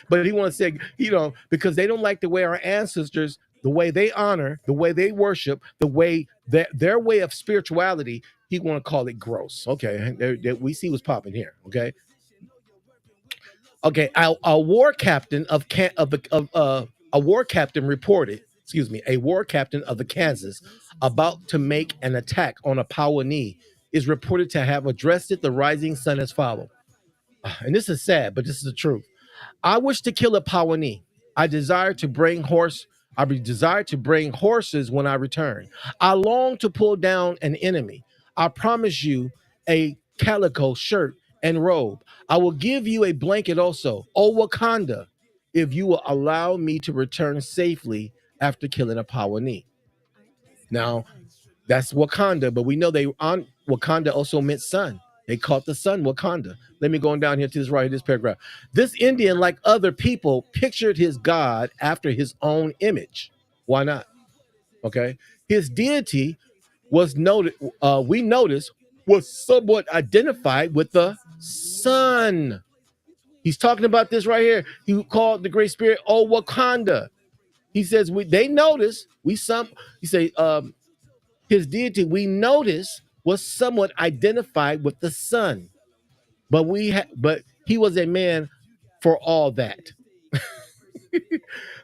But he wants to say, because they don't like the way our ancestors, the way they honor, the way they worship, the way that their way of spirituality, he want to call it gross. Okay, we see what's popping here. Okay, a war captain a war captain reported, a war captain of the Kansas about to make an attack on a Pawnee is reported to have addressed it the rising sun as follows. And this is sad, but this is the truth. I wish to kill a Pawnee. I desire to bring horses when I return. I long to pull down an enemy. I promise you a calico shirt and robe. I will give you a blanket also, O Wakanda, if you will allow me to return safely after killing a Pawnee. Now, that's Wakanda, but we know Wakanda also meant sun. They called the sun Wakanda. Let me go on down here to this right, this paragraph. This Indian, like other people, pictured his God after his own image. Why not? Okay. His deity was noted, we notice, was somewhat identified with the sun. He's talking about this right here. He called the Great Spirit, O Wakanda. He says, they notice, his deity, we notice, was somewhat identified with the sun. But but he was a man for all that.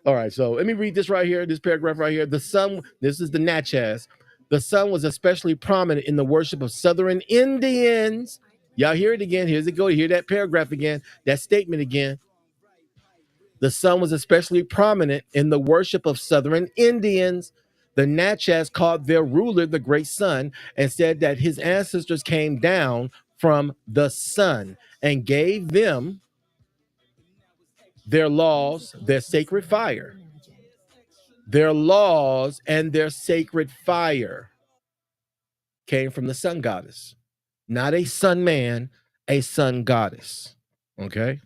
All right, so let me read this right here, this paragraph right here. The sun, this is the Natchez. The sun was especially prominent in the worship of Southern Indians. Y'all hear it again. Here's it go. Hear that paragraph again, that statement again. The sun was especially prominent in the worship of Southern Indians. The Natchez called their ruler the Great Sun and said that his ancestors came down from the sun and gave them their laws, their sacred fire. Their laws and their sacred fire came from the sun goddess, not a sun man, a sun goddess. Okay,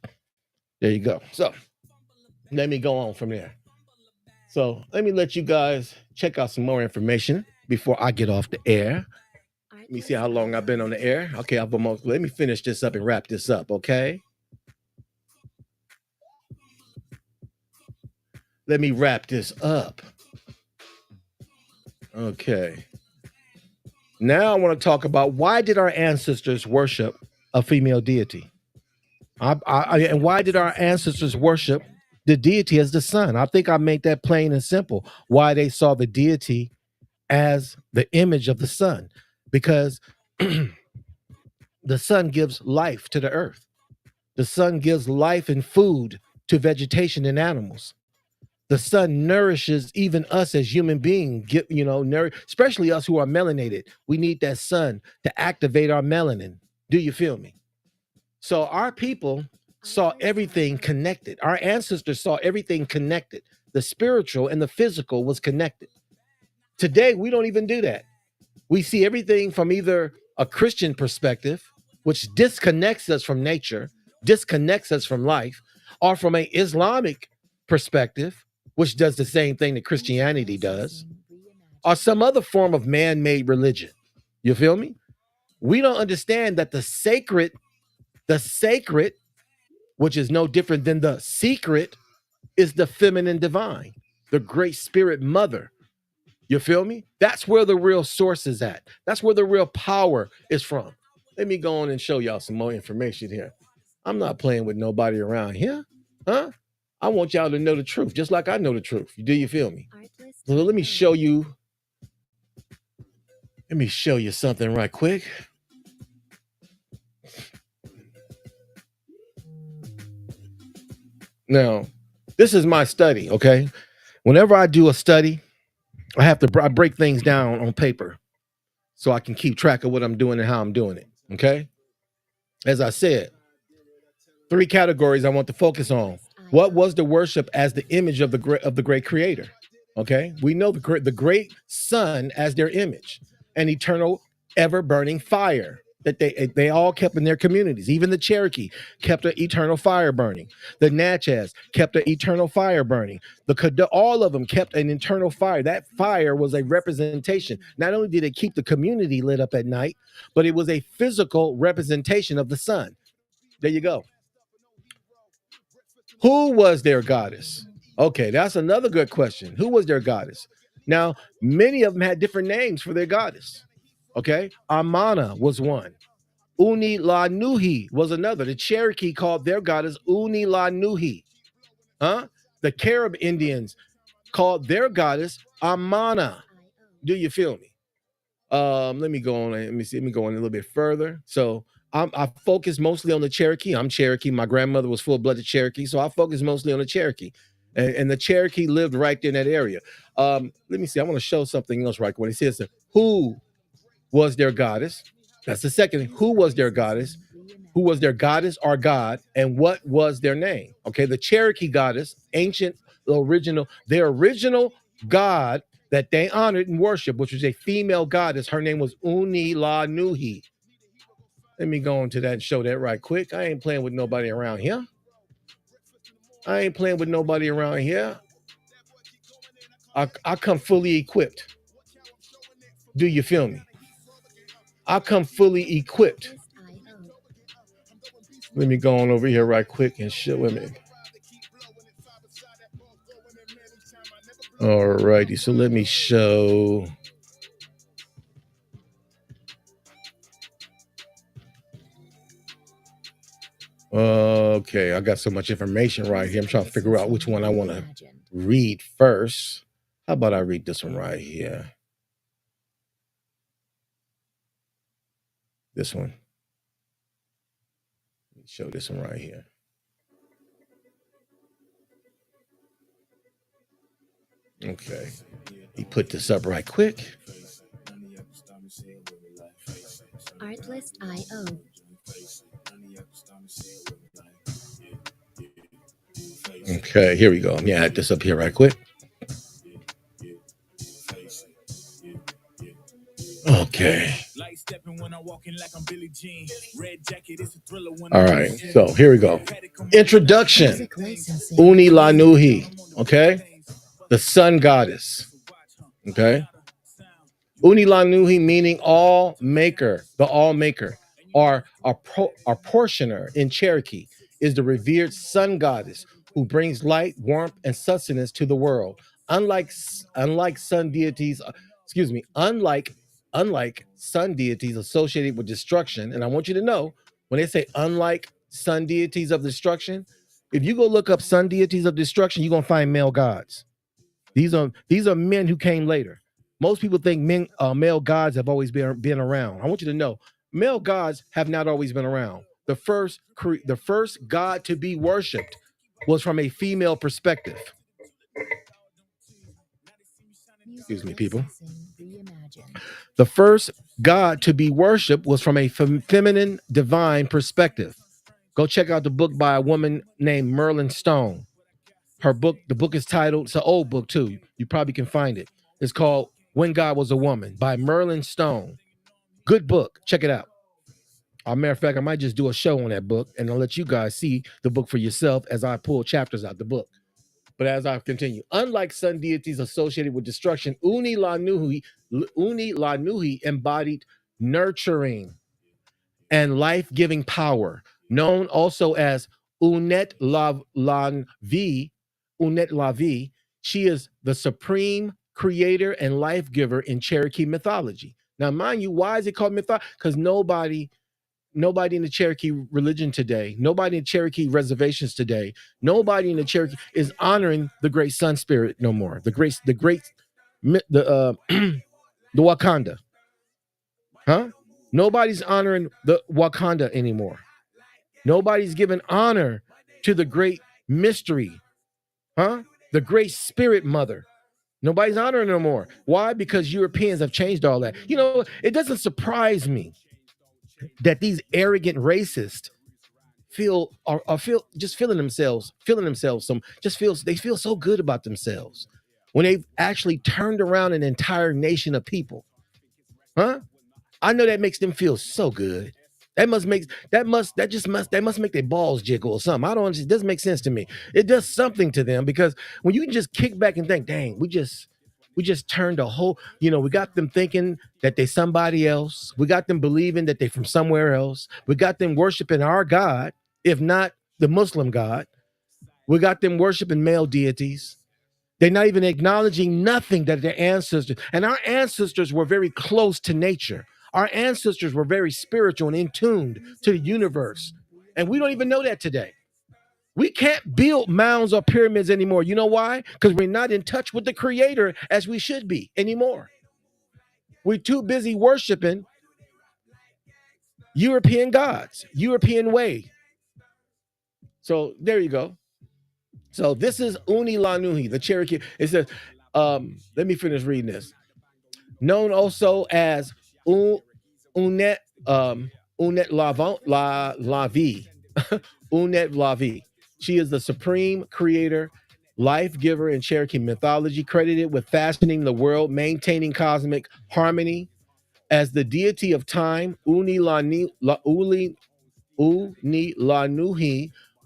there you go. So let me go on from there. So let me let you guys check out some more information before I get off the air. Let me see how long I've been on the air. Okay, let me finish this up and wrap this up, okay? Let me wrap this up. Okay. Now I want to talk about why did our ancestors worship a female deity? And why did our ancestors worship the deity as the sun? I think I made that plain and simple. Why they saw the deity as the image of the sun. Because the sun gives life to the earth. The sun gives life and food to vegetation and animals. The sun nourishes even us as human beings, especially us who are melanated. We need that sun to activate our melanin. Do you feel me? So our people saw everything connected. Our ancestors saw everything connected. The spiritual and the physical was connected. Today, we don't even do that. We see everything from either a Christian perspective, which disconnects us from nature, disconnects us from life, or from an Islamic perspective, which does the same thing that Christianity does, or some other form of man-made religion. You feel me? We don't understand that the sacred, which is no different than the secret, is the feminine divine, the great spirit mother. You feel me? That's where the real source is at. That's where the real power is from. Let me go on and show y'all some more information here. I'm not playing with nobody around here. Huh? I want y'all to know the truth, just like I know the truth. Do you feel me? So let me show you something right quick. Now, this is my study, okay? Whenever I do a study, I break things down on paper so I can keep track of what I'm doing and how I'm doing it, okay? As I said, 3 categories I want to focus on. What was the worship as the image of the great creator? Okay? We know the great sun as their image, an eternal ever burning fire that they all kept in their communities. Even the Cherokee kept an eternal fire burning. The Natchez kept an eternal fire burning. All of them kept an internal fire. That fire was a representation. Not only did it keep the community lit up at night, but it was a physical representation of the sun. There you go. Who was their goddess? Okay, that's another good question. Who was their goddess? Now, many of them had different names for their goddess. Okay, Amana was one. Uni La Nuhi was another. The Cherokee called their goddess Uni La Nuhi. Huh? The Carib Indians called their goddess Amana. Do you feel me? Let me go on. Let me see. Let me go on a little bit further. So I focus mostly on the Cherokee. I'm Cherokee. My grandmother was full-blooded Cherokee, so I focus mostly on the Cherokee, and the Cherokee lived right there in that area. Let me see. I want to show something else right when it says who was their goddess. That's the second. Who was their goddess? Who was their goddess or god, and what was their name? Okay, the Cherokee goddess, their original god that they honored and worshiped, which was a female goddess. Her name was Uni La Nuhi. Let me go into that and show that right quick. I ain't playing with nobody around here. I come fully equipped. Do you feel me? I come fully equipped. Let me go on over here right quick and show him. All righty, so let me show. Okay, I got so much information right here. I'm trying to figure out which one I want to read first. How about I read this one right here? This one. Let me show this one right here. Okay, he put this up right quick. Artlist.io. Okay, here we go. Let me add this up here right quick. Okay. All right, so here we go. Introduction. Uni La Nuhi. Okay, the sun goddess. Okay. Uni La Nuhi meaning all maker, the all maker, or a portioner in Cherokee, is the revered sun goddess who brings light, warmth, and sustenance to the world. Unlike sun deities, unlike sun deities associated with destruction, and I want you to know when they say unlike sun deities of destruction, if you go look up sun deities of destruction, you're gonna find male gods. These are men who came later. Most people think male gods have always been around. I want you to know, male gods have not always been around. The first god to be worshipped was from a female perspective. Excuse me, people. The first god to be worshipped was from a feminine divine perspective. Go check out the book by a woman named Merlin Stone. The book is titled, it's an old book too. You probably can find it. It's called When God Was a Woman by Merlin Stone. Good book. Check it out. As a matter of fact, I might just do a show on that book and I'll let you guys see the book for yourself as I pull chapters out the book. But as I continue, unlike sun deities associated with destruction, Uni La Nuhi embodied nurturing and life-giving power, known also as Unet Lavi. She is the supreme creator and life giver in Cherokee mythology. Now, mind you, why is it called mythology? Because nobody in the Cherokee religion today, nobody in Cherokee reservations today, nobody in the Cherokee is honoring the great sun spirit no more. The Wakanda. Huh? Nobody's honoring the Wakanda anymore. Nobody's giving honor to the great mystery, huh? The great spirit mother. Nobody's honoring her no more. Why? Because Europeans have changed all that. You know, it doesn't surprise me that these arrogant racists feel just feeling themselves some just feels they feel so good about themselves when they've actually turned around an entire nation of people. Huh? I know that makes them feel so good. That must make their balls jiggle or something. I don't understand. It doesn't make sense to me. It does something to them because when you can just kick back and think, dang, we just turned a whole, we got them thinking that they somebody else. We got them believing that they from somewhere else. We got them worshiping our God, if not the Muslim God. We got them worshiping male deities. They're not even acknowledging nothing that their ancestors, and our ancestors were very close to nature. Our ancestors were very spiritual and in tuned to the universe. And we don't even know that today. We can't build mounds or pyramids anymore. You know why? Because we're not in touch with the creator as we should be anymore. We're too busy worshiping European gods, European way. So there you go. So this is Uni Lanuhi, the Cherokee. It says, let me finish reading this. Known also as Unet Unet Lavi. Unet Lavi. She is the supreme creator, life giver in Cherokee mythology, credited with fashioning the world, maintaining cosmic harmony. As the deity of time, Uni Lanuhi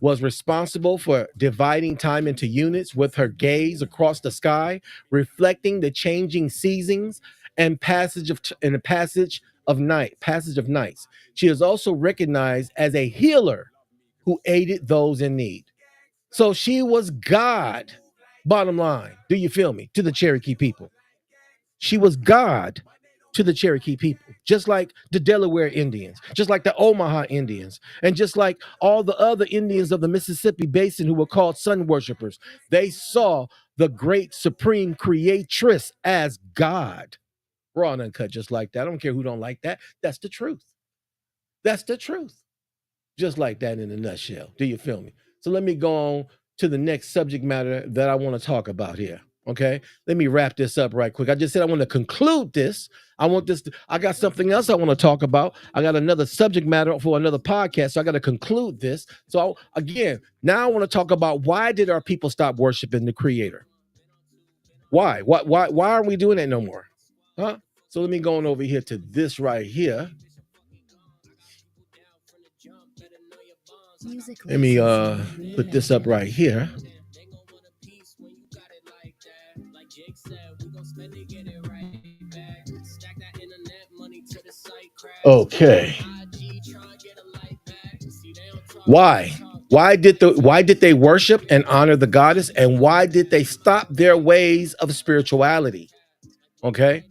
was responsible for dividing time into units with her gaze across the sky, reflecting the changing seasons and the passage of nights. She is also recognized as a healer who aided those in need. So she was God. Bottom line, do you feel me? To the Cherokee people, she was God to the Cherokee people, just like the Delaware Indians, just like the Omaha Indians, and just like all the other Indians of the Mississippi Basin who were called sun worshipers. They saw the great supreme creatress as God. Raw and uncut, just like that. I don't care who don't like that. That's the truth. That's the truth. Just like that in a nutshell. Do you feel me? So let me go on to the next subject matter that I want to talk about here. Okay, let me wrap this up right quick. I just said I want to conclude this. I got something else I want to talk about. I got another subject matter for another podcast. So I got to conclude this. So again, now I want to talk about why did our people stop worshiping the creator? Why? Why aren't we doing that no more? Huh? So let me go on over here to this right here. Let me put this up right here. Okay. Why? Why did they worship and honor the goddess, and why did they stop their ways of spirituality? Okay.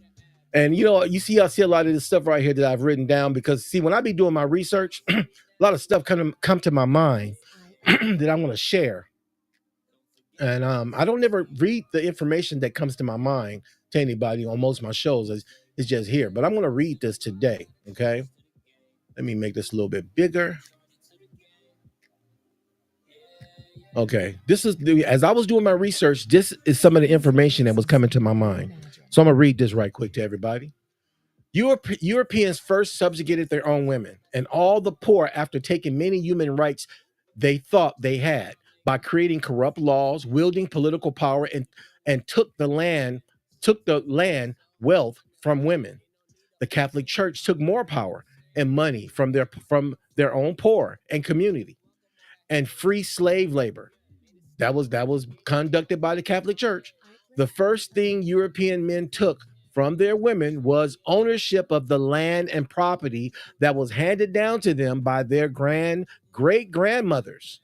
And you see, I see a lot of this stuff right here that I've written down because see, when I be doing my research, a lot of stuff come to my mind that I want to share. And I don't never read the information that comes to my mind to anybody on most of my shows. It's just here. But I'm going to read this today. Okay. Let me make this a little bit bigger. Okay. As I was doing my research, this is some of the information that was coming to my mind. So I'm going to read this right quick to everybody. Europeans first subjugated their own women and all the poor after taking many human rights they thought they had by creating corrupt laws, wielding political power, and took the land wealth from women. The Catholic Church took more power and money from their own poor and community, and free slave labor. That was conducted by the Catholic Church. The first thing European men took from their women was ownership of the land and property that was handed down to them by their great grandmothers.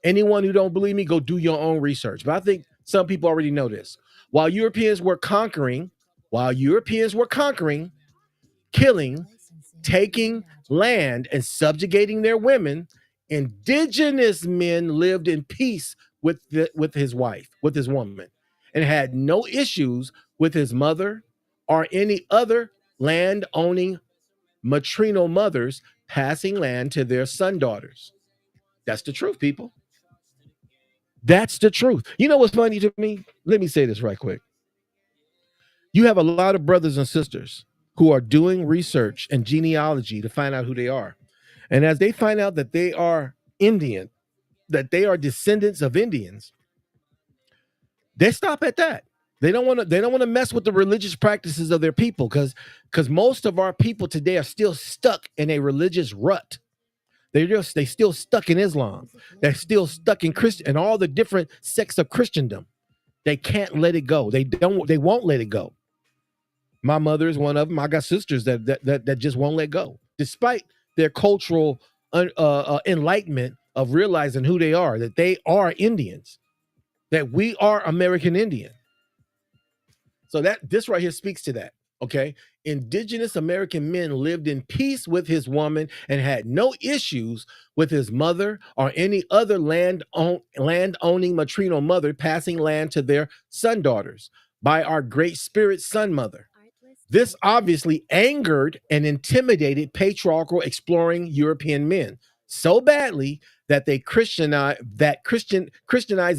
Anyone who don't believe me, go do your own research. But I think some people already know this. While Europeans were conquering, killing, taking land, and subjugating their women, indigenous men lived in peace with his woman, and had no issues with his mother or any other land owning maternal mothers passing land to their son daughters. That's the truth, people. That's the truth. You know what's funny to me? Let me say this right quick. You have a lot of brothers and sisters who are doing research and genealogy to find out who they are. And as they find out that they are Indian, that they are descendants of Indians, they stop at that. They don't want to mess with the religious practices of their people because most of our people today are still stuck in a religious rut. They still stuck in Islam. They're still stuck in Christian and all the different sects of Christendom. They can't let it go. They won't let it go. My mother is one of them. I got sisters that just won't let go, despite their cultural enlightenment of realizing who they are, that they are Indians, that we are American Indian. So that this right here speaks to that. Okay. Indigenous American men lived in peace with his woman and had no issues with his mother or any other land owning matrino mother passing land to their son daughters by our great spirit son mother. This obviously angered and intimidated patriarchal exploring European men so badly that they Christianized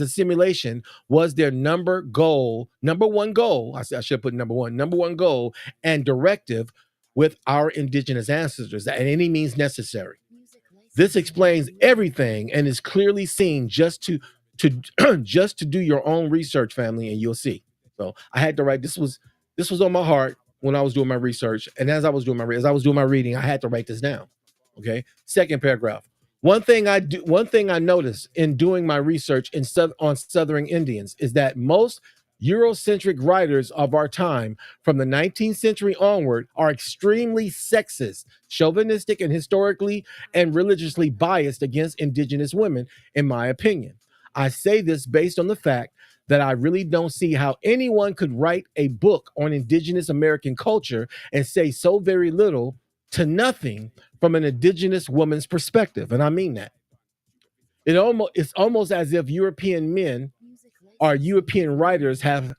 assimilation was their number one goal. I should put number one goal and directive with our indigenous ancestors at any means necessary. This explains everything and is clearly seen just to just to do your own research, family, and you'll see. So I had to write. This was on my heart when I was doing my research, and as I was doing my reading, I had to write this down. Okay, second paragraph. One thing I noticed in doing my research on Southern Indians is that most Eurocentric writers of our time from the 19th century onward are extremely sexist, chauvinistic, and historically and religiously biased against indigenous women, in my opinion. I say this based on the fact that I really don't see how anyone could write a book on indigenous American culture and say so very little to nothing from an indigenous woman's perspective. And I mean that. It's almost as if European men or European writers has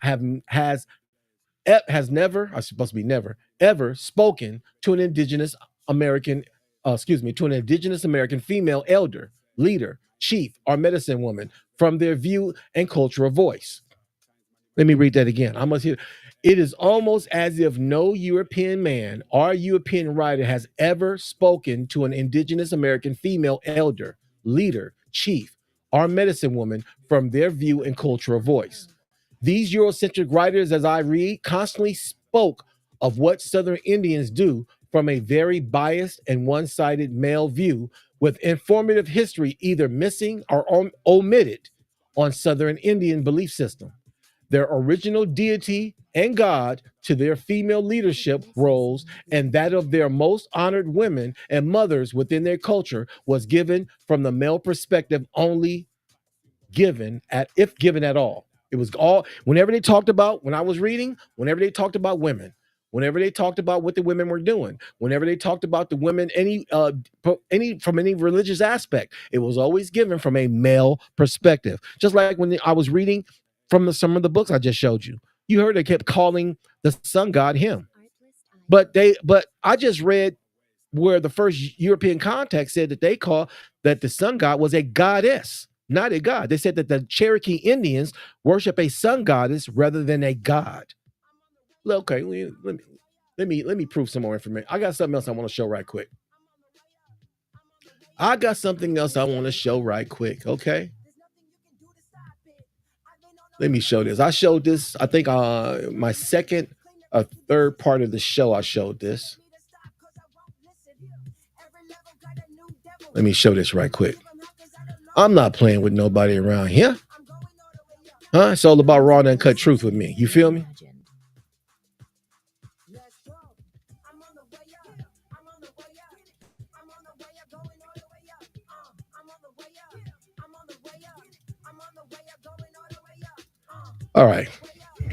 never, I supposed to be never, ever spoken to an indigenous American, to an indigenous American female elder, leader, chief, or medicine woman from their view and cultural voice. Let me read that again. I must hear. It is almost as if no European man or European writer has ever spoken to an indigenous American female elder, leader, chief, or medicine woman from their view and cultural voice. These Eurocentric writers, as I read, constantly spoke of what Southern Indians do from a very biased and one-sided male view, with informative history either missing or omitted on Southern Indian belief system. Their original deity and God to their female leadership roles and that of their most honored women and mothers within their culture was given from the male perspective only, if given at all. It was all whenever they talked about, when I was reading, whenever they talked about women, whenever they talked about what the women were doing, whenever they talked about the women, any from any religious aspect, it was always given from a male perspective. Just like when I was reading from some of the books I just showed you, you heard they kept calling the sun god him, but I just read where the first European context said that the sun god was a goddess, not a god. They said that the Cherokee Indians worship a sun goddess rather than a god. Okay, let me prove some more information. I got something else I want to show right quick. Okay. Let me show this. I showed this, I think my second or third part of the show, I showed this. Let me show this right quick. I'm not playing with nobody around here. Huh? It's all about raw and uncut truth with me. You feel me? All right.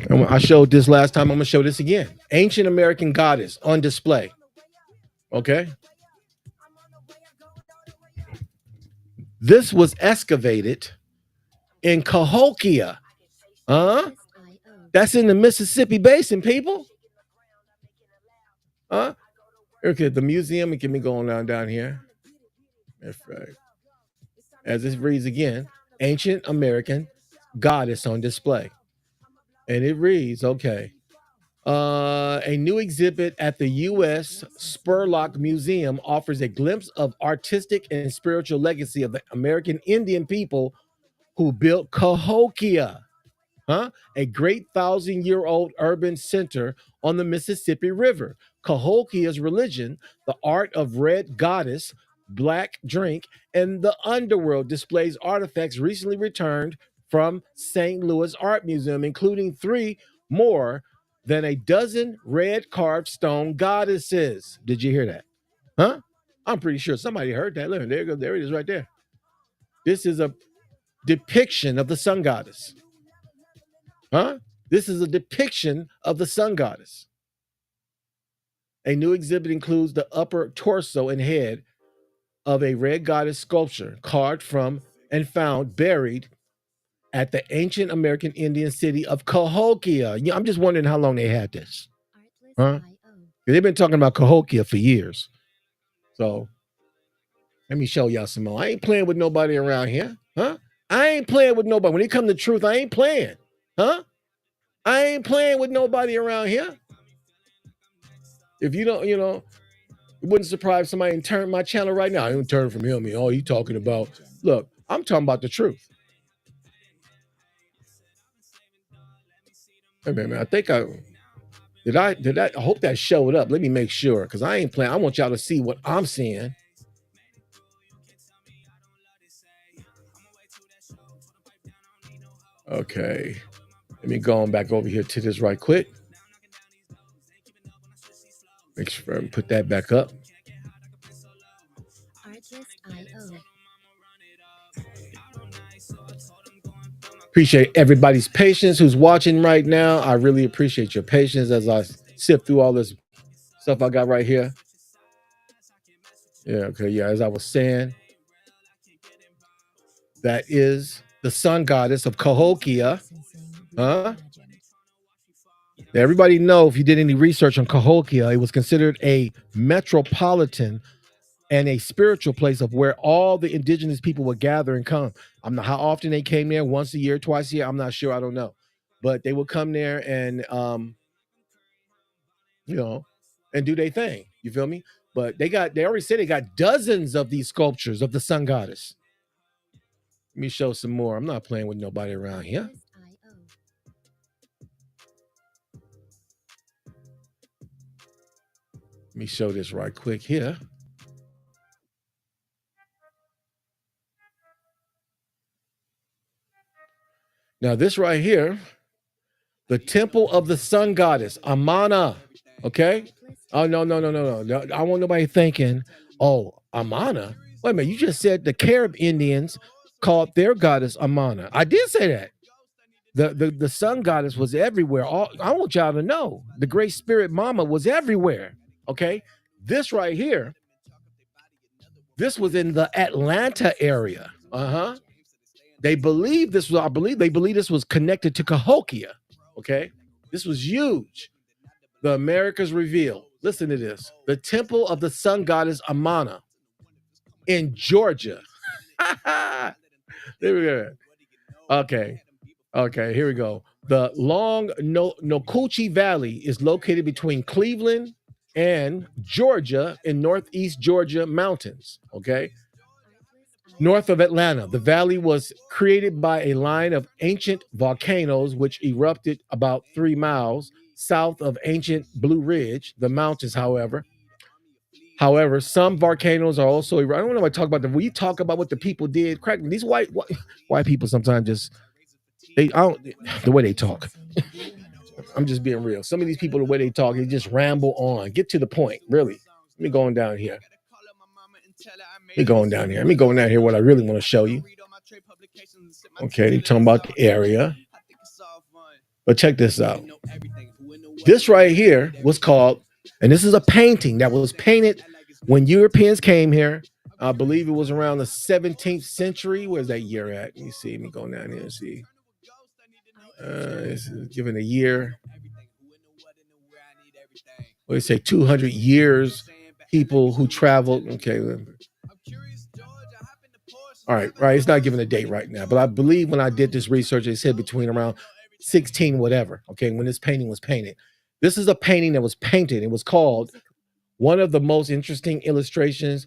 I showed this last time. I'm going to show this again. Ancient American goddess on display. Okay. This was excavated in Cahokia. That's in the Mississippi Basin, people. Okay, the museum, and get me going down here. That's right. As this reads again, ancient American goddess on display. And it reads, okay, a new exhibit at the U.S. Spurlock Museum offers a glimpse of artistic and spiritual legacy of the American Indian people who built Cahokia, a great 1,000-year-old urban center on the Mississippi River. Cahokia's religion, the art of red goddess, black drink, and the underworld displays artifacts recently returned from St. Louis Art Museum, including 3 more than a dozen red carved stone goddesses. Did you hear that? Huh? I'm pretty sure somebody heard that. Look, there you go. There it is right there. This is a depiction of the sun goddess. Huh? This is a depiction of the sun goddess. A new exhibit includes the upper torso and head of a red goddess sculpture carved from and found buried at the ancient American Indian city of Cahokia. I'm just wondering how long they had this. Huh? They've been talking about Cahokia for years. So let me show y'all some more. I ain't playing with nobody around here. Huh? I ain't playing with nobody. When it comes to truth, I ain't playing. Huh? I ain't playing with nobody around here. If you don't, it wouldn't surprise somebody turn my channel right now. I don't turn from him. Oh, you talking about? Look, I'm talking about the truth. Hey, man, I think I hope that showed up. Let me make sure, because I ain't playing. I want y'all to see what I'm seeing. Okay. Let me go on back over here to this right quick. Make sure I put that back up. Appreciate everybody's patience who's watching right now. I really appreciate your patience as I sift through all this stuff I got right here. Yeah, okay, yeah, as I was saying, that is the sun goddess of Cahokia. Everybody know, if you did any research on Cahokia, it was considered a metropolitan and a spiritual place of where all the indigenous people would gather and come. I'm not how often they came there, once a year, twice a year, I'm not sure, I don't know. But they would come there and and do their thing. You feel me? But they already said they got dozens of these sculptures of the sun goddess. Let me show some more. I'm not playing with nobody around here. Let me show this right quick here. Now, this right here, the temple of the sun goddess, Amana. Okay? Oh, no. I want nobody thinking, oh, Amana. Wait a minute, you just said the Carib Indians called their goddess Amana. I did say that. The sun goddess was everywhere. I want y'all to know the great spirit mama was everywhere. Okay? This right here, this was in the Atlanta area. They believe this was connected to Cahokia. Okay, this was huge. The Americas revealed. Listen to this: the temple of the sun goddess Amana in Georgia. There we go. Okay, here we go. The long Nokuchi Valley is located between Cleveland and Georgia in northeast Georgia mountains. Okay. North of Atlanta, the valley was created by a line of ancient volcanoes which erupted about 3 miles south of ancient Blue Ridge, the mountains, however, some volcanoes are also, I don't know if I talk about when you talk about what the people did, crack these white people sometimes just, the way they talk. I'm just being real. Some of these people, the way they talk, they just ramble on. Get to the point, really. Let me go on down here. Let me go down here what I really want to show you. Okay, they're talking about the area. But check this out. This right here was called, and this is a painting that was painted when Europeans came here. I believe it was around the 17th century. Where's that year at? Let me see. Let me go down here and see. This is given a year. What do you say? 200 years. People who traveled. Okay. All right, right. It's not giving a date right now, but I believe when I did this research, it said between around 16 whatever. Okay, when this painting was painted. This is a painting that was painted. It was called one of the most interesting illustrations.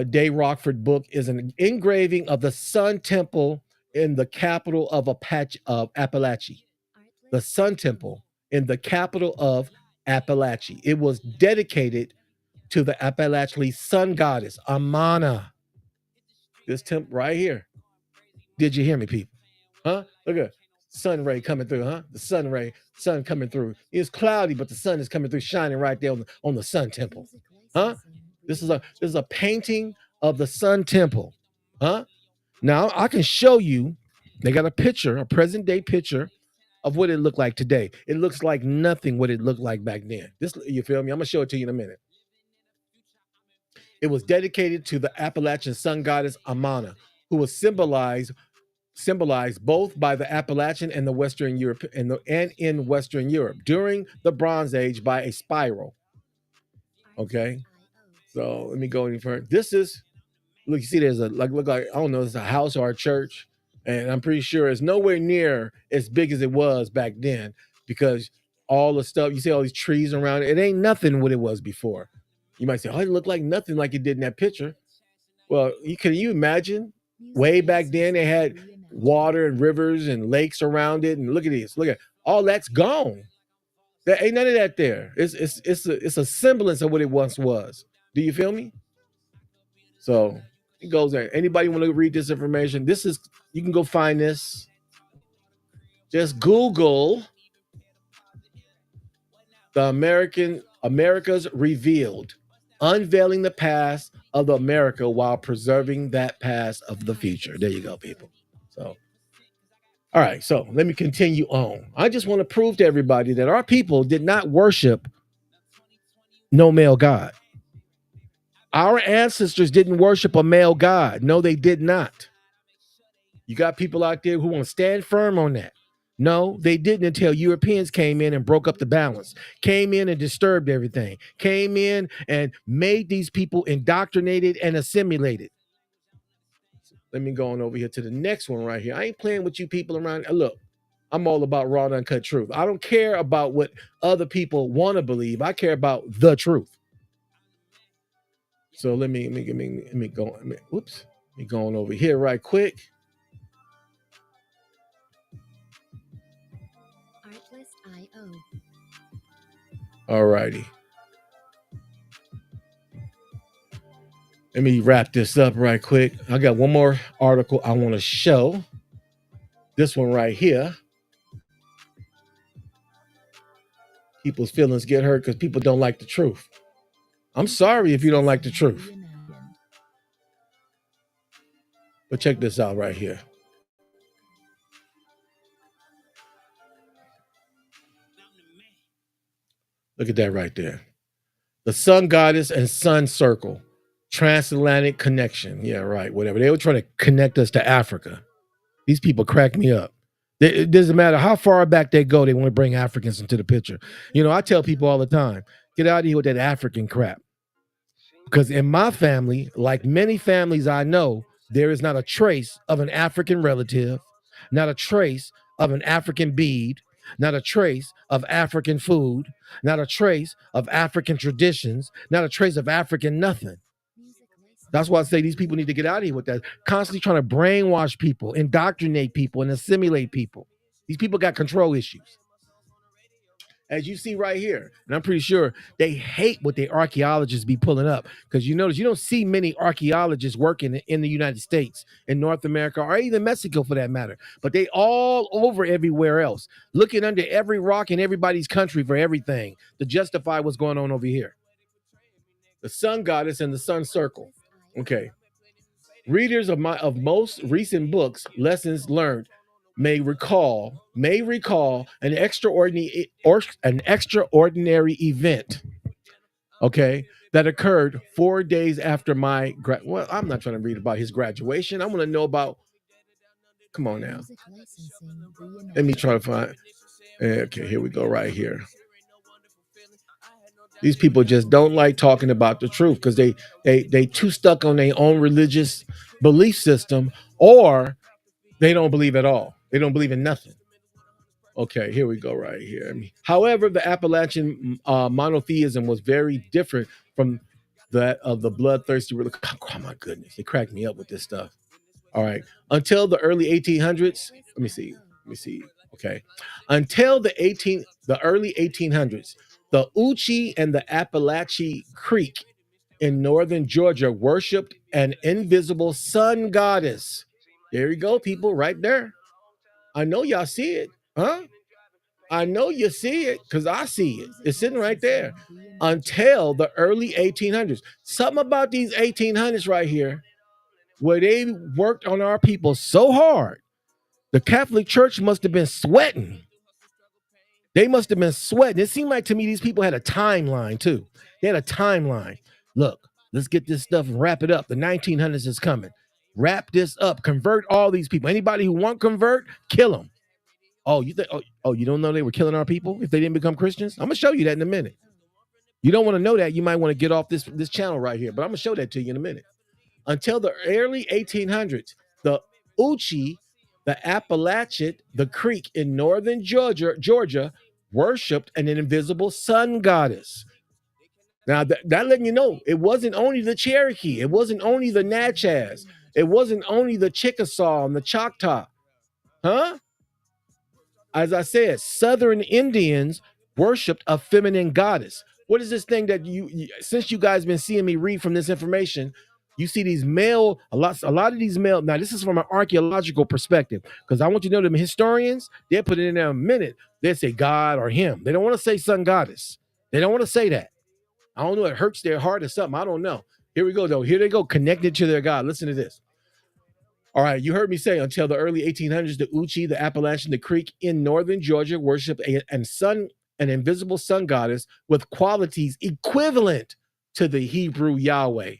Day Rockford book is an engraving of the Sun Temple in the capital of Appalachia. The Sun Temple in the capital of Appalachia. It was dedicated to the Appalachia sun goddess Amana. This temple right here. Did you hear me, people? Huh? Look at sun ray coming through, huh? The sun coming through. It's cloudy, but the sun is coming through, shining right there on the Sun Temple. Huh? This is a painting of the Sun Temple. Huh? Now I can show you. They got a picture, a present day picture of what it looked like today. It looks like nothing what it looked like back then. This, you feel me? I'm gonna show it to you in a minute. It was dedicated to the Appalachian sun goddess Amana, who was symbolized both by the Appalachian and the Western Europe and in Western Europe during the Bronze Age by a spiral. Okay, so let me go any further. This is look. You see, there's a look like I don't know, it's a house or a church, and I'm pretty sure it's nowhere near as big as it was back then because all the stuff you see, all these trees around it, it ain't nothing what it was before. You might say, "Oh, it looked like nothing like it did in that picture." Well, can you imagine? Way back then, they had water and rivers and lakes around it, and look at this. Look at all that's gone. There ain't none of that there. It's a semblance of what it once was. Do you feel me? So it goes there. Anybody want to read this information? This is you can go find this. Just Google the America's Revealed, unveiling the past of America while preserving that past of the future. There you go, people. So, all right. So let me continue on. I just want to prove to everybody that our people did not worship no male god. Our ancestors didn't worship a male god. No, they did not. You got people out there who want to stand firm on that. No, they didn't until Europeans came in and broke up the balance, came in and disturbed everything, came in and made these people indoctrinated and assimilated. Let me go on over here to the next one right here. I ain't playing with you people around. Look, I'm all about raw and uncut truth. I don't care about what other people want to believe. I care about the truth. So let me go. Let me go on over here right quick. All righty. Let me wrap this up right quick. I got one more article I want to show. This one right here. People's feelings get hurt because people don't like the truth. I'm sorry if you don't like the truth. But check this out right here. Look at that right there. The sun goddess and sun circle. Transatlantic connection. Yeah, right. Whatever. They were trying to connect us to Africa. These people crack me up. It doesn't matter how far back they go, they want to bring Africans into the picture. You know, I tell people all the time, get out of here with that African crap. Because in my family, like many families I know, there is not a trace of an African relative, not a trace of an African bead, not a trace of African food, not a trace of African traditions, not a trace of African nothing. That's why I say these people need to get out of here with that. Constantly trying to brainwash people, indoctrinate people, and assimilate people. These people got control issues. As you see right here, and I'm pretty sure they hate what the archaeologists be pulling up because you notice you don't see many archaeologists working in the United States, in North America, or even Mexico for that matter. But they all over everywhere else, looking under every rock in everybody's country for everything to justify what's going on over here. The sun goddess and the sun circle. Okay. Readers of most recent books, lessons learned, may recall an extraordinary event, okay, that occurred 4 days after my well, I'm not trying to read about his graduation. I want to know about. Come on now. Let me try to find. Okay, here we go right here. These people just don't like talking about the truth because they too stuck on their own religious belief system, or they don't believe at all. They don't believe in nothing. Okay, here we go right here. However, the Appalachian monotheism was very different from that of the bloodthirsty religion. Oh my goodness, they cracked me up with this stuff. All right, until the early 1800s. Let me see. Let me see. Okay, until the early 1800s, the Uchi and the Appalachie Creek in northern Georgia worshipped an invisible sun goddess. There you go, people, right there. I know y'all see it, huh? I know you see it because I see it. It's sitting right there. Until the early 1800s. Something about these 1800s right here, where they worked on our people so hard. The Catholic Church must have been sweating. They must have been sweating. It seemed like to me these people had a timeline too. They had a timeline. Look, let's get this stuff and wrap it up. The 1900s is coming. Wrap this up. Convert all these people. Anybody who won't convert, kill them. Oh, you think? Oh, you don't know they were killing our people if they didn't become Christians? I'm gonna show you that in a minute. You don't want to know that. You might want to get off this channel right here, but I'm gonna show that to you in a minute. Until the early 1800s, the Uchi, the Appalachia, the Creek in northern Georgia, worshipped an invisible sun goddess. Now that letting you know, it wasn't only the Cherokee, it wasn't only the Natchez, it wasn't only the Chickasaw and the Choctaw, huh? As I said, Southern Indians worshipped a feminine goddess. What is this thing that since you guys been seeing me read from this information, you see these male, a lot of these male. Now, this is from an archaeological perspective, because I want you to know them historians, they'll put it in there a minute. They say God or him. They don't want to say sun goddess. They don't want to say that. I don't know. It hurts their heart or something. I don't know. Here we go, though. Here they go, connected to their God. Listen to this. All right, you heard me say until the early 1800s, the Uchi, the Appalachian, the Creek in northern Georgia worshiped an invisible sun goddess with qualities equivalent to the Hebrew Yahweh.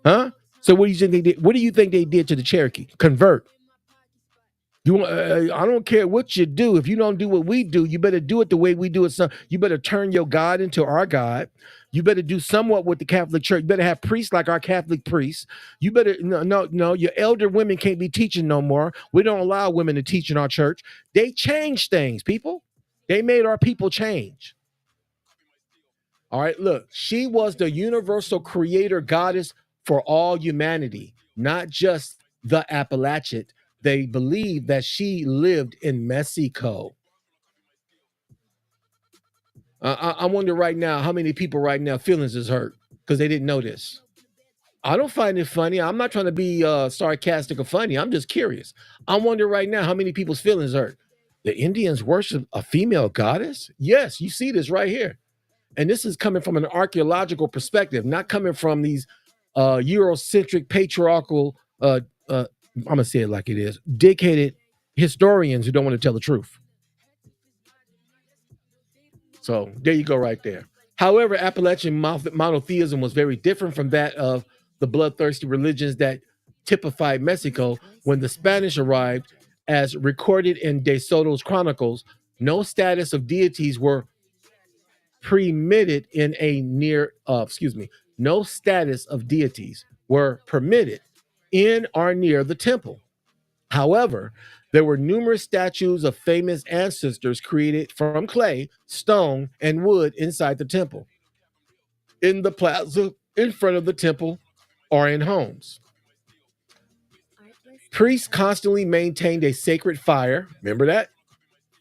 Huh? So what do you think they did? What do you think they did to the Cherokee? Convert. I don't care what you do. If you don't do what we do, you better do it the way we do it. So you better turn your God into our God. You better do somewhat with the Catholic Church. You better have priests like our Catholic priests. You better no. Your elder women can't be teaching no more. We don't allow women to teach in our church. They changed things, people. They made our people change. All right, look, she was the universal creator goddess for all humanity, not just the Appalachian. They believe that she lived in Mexico. I wonder right now how many people right now feelings is hurt because they didn't know this. I don't find it funny. I'm not trying to be sarcastic or funny. I'm just curious. I wonder right now how many people's feelings hurt. The Indians worship a female goddess? Yes, you see this right here. And this is coming from an archaeological perspective, not coming from these Eurocentric, patriarchal, I'm going to say it like it is, dickheaded historians who don't want to tell the truth. So there you go right there. However, Appalachian monotheism was very different from that of the bloodthirsty religions that typified Mexico. When the Spanish arrived, as recorded in De Soto's chronicles, no status of deities were permitted in a no status of deities were permitted in or near the temple. However, there were numerous statues of famous ancestors created from clay, stone, and wood inside the temple, in the plaza in front of the temple, or in homes. Priests constantly maintained a sacred fire. Remember that?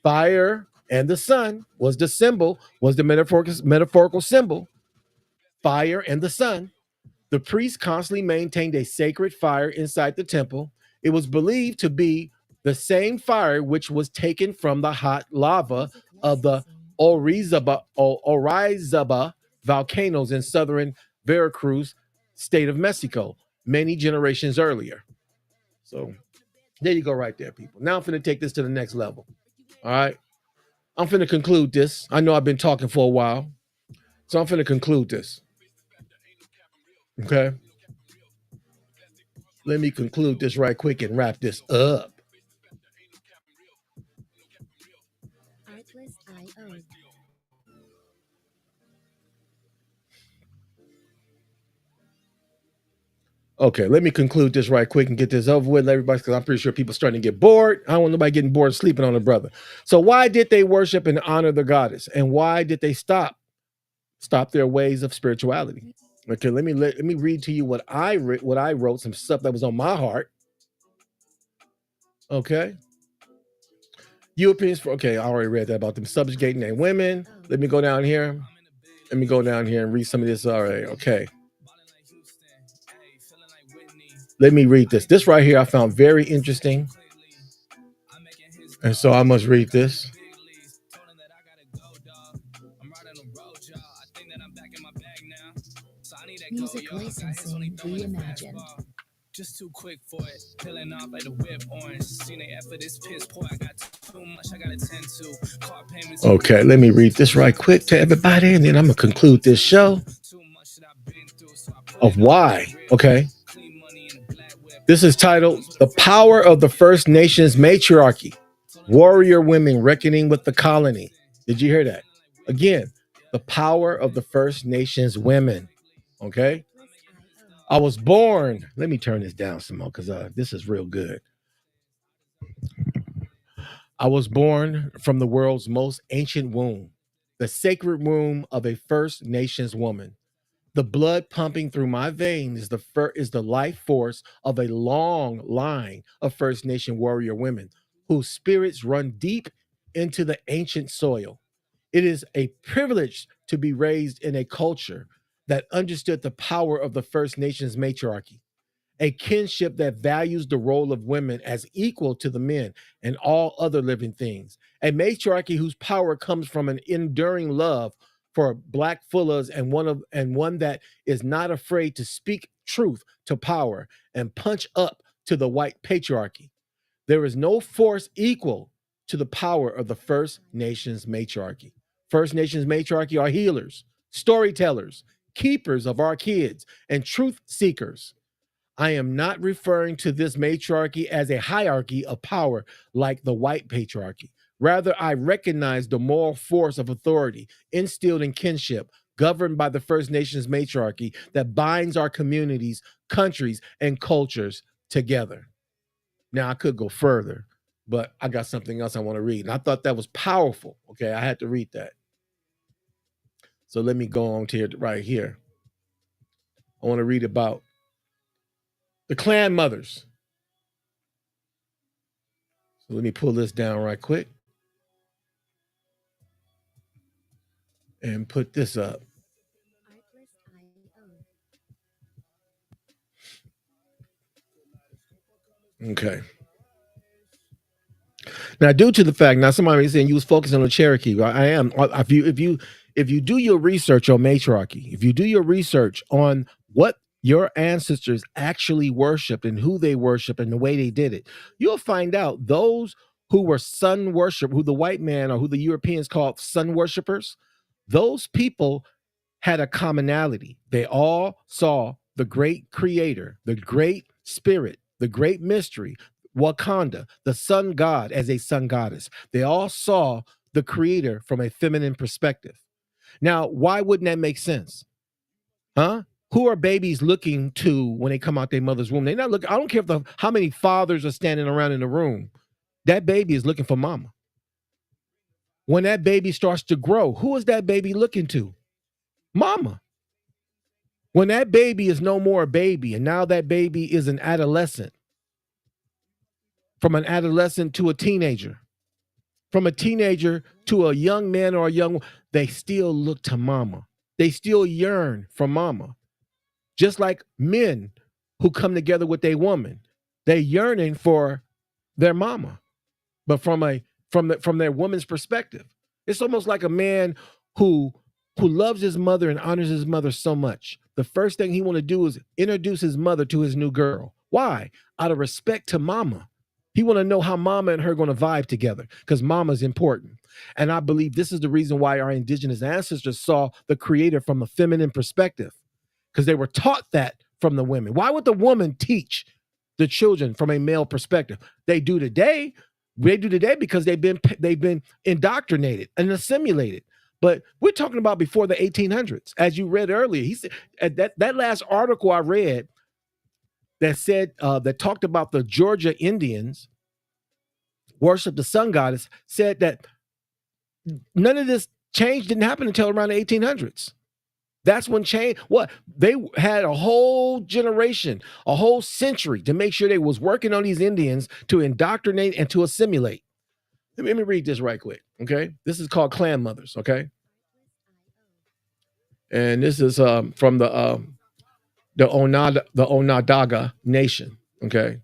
Fire and the sun was the symbol, was the metaphorical symbol. Fire and the sun. The priests constantly maintained a sacred fire inside the temple. It was believed to be the same fire which was taken from the hot lava of the Orizaba volcanoes in southern Veracruz, state of Mexico, many generations earlier. So there you go right there, people. Now I'm going to take this to the next level. All right. I'm going to conclude this. I know I've been talking for a while, so I'm going to conclude this. Okay. Let me conclude this right quick and wrap this up. Okay, let me conclude this right quick and get this over with, everybody, because I'm pretty sure people starting to get bored. I don't want nobody getting bored and sleeping on a brother. So why did they worship and honor the goddess? And why did they stop their ways of spirituality? Okay, let me read to you what I wrote, some stuff that was on my heart. Okay. Europeans, I already read that about them subjugating their women. Let me go down here. And read some of this. All right, okay. Let me read this. This right here I found very interesting. And so I must read this. Music licensing reimagined. Just too quick for it, peeling off like the whip orange. Seen they effort this piss poor. I got too much I gotta tend to. Car payments. Okay, let me read this right quick to everybody, and then I'm gonna conclude this show of why. Okay. This is titled The Power of the First Nations Matriarchy. Warrior Women Reckoning with the Colony. Did you hear that? Again, the power of the First Nations women. Okay. I was born. Let me turn this down some more because this is real good. I was born from the world's most ancient womb, the sacred womb of a First Nations woman. The blood pumping through my veins is the life force of a long line of First Nation warrior women whose spirits run deep into the ancient soil. It is a privilege to be raised in a culture that understood the power of the First Nations matriarchy, a kinship that values the role of women as equal to the men and all other living things, a matriarchy whose power comes from an enduring love for Black Fullers and one that is not afraid to speak truth to power and punch up to the white patriarchy. There is no force equal to the power of the First Nations matriarchy. First Nations matriarchy are healers, storytellers, keepers of our kids, and truth seekers. I am not referring to this matriarchy as a hierarchy of power like the white patriarchy. Rather, I recognize the moral force of authority instilled in kinship, governed by the First Nations matriarchy that binds our communities, countries, and cultures together. Now, I could go further, but I got something else I want to read. And I thought that was powerful. Okay, I had to read that. So let me go on to it right here. I want to read about the clan mothers. So let me pull this down right quick and put this up. Okay. Now, due to the fact, now somebody is saying you was focusing on the Cherokee. I am. If you do your research on matriarchy, if you do your research on what your ancestors actually worshipped and who they worship and the way they did it, you'll find out those who were sun worship, who the white man or who the Europeans called sun worshipers, those people had a commonality. They all saw the great creator, the great spirit, the great mystery, Wakanda, the sun god as a sun goddess. They all saw the creator from a feminine perspective. Now, why wouldn't that make sense? Huh? Who are babies looking to when they come out their mother's womb? They're not looking, I don't care how many fathers are standing around in the room. That baby is looking for mama. When that baby starts to grow, who is that baby looking to? Mama. When that baby is no more a baby and now that baby is an adolescent, from an adolescent to a teenager, from a teenager to a young man or a young, they still look to mama. They still yearn for mama. Just like men who come together with a woman, they yearning for their mama, but from their woman's perspective. It's almost like a man who loves his mother and honors his mother so much. The first thing he want to do is introduce his mother to his new girl. Why? Out of respect to mama. He want to know how mama and her going to vibe together because mama's important. And I believe this is the reason why our indigenous ancestors saw the creator from a feminine perspective, because they were taught that from the women. Why would the woman teach the children from a male perspective? They do today. They do today because they've been indoctrinated and assimilated. But we're talking about before the 1800s, as you read earlier. He said that last article I read that said that talked about the Georgia Indians worship the sun goddess, said that none of this change didn't happen until around the 1800s. That's when change. What they had a whole generation, a whole century to make sure they was working on these Indians to indoctrinate and to assimilate. Let me read this right quick. Okay, this is called Clan Mothers. Okay, and this is from the Onondaga Nation. Okay,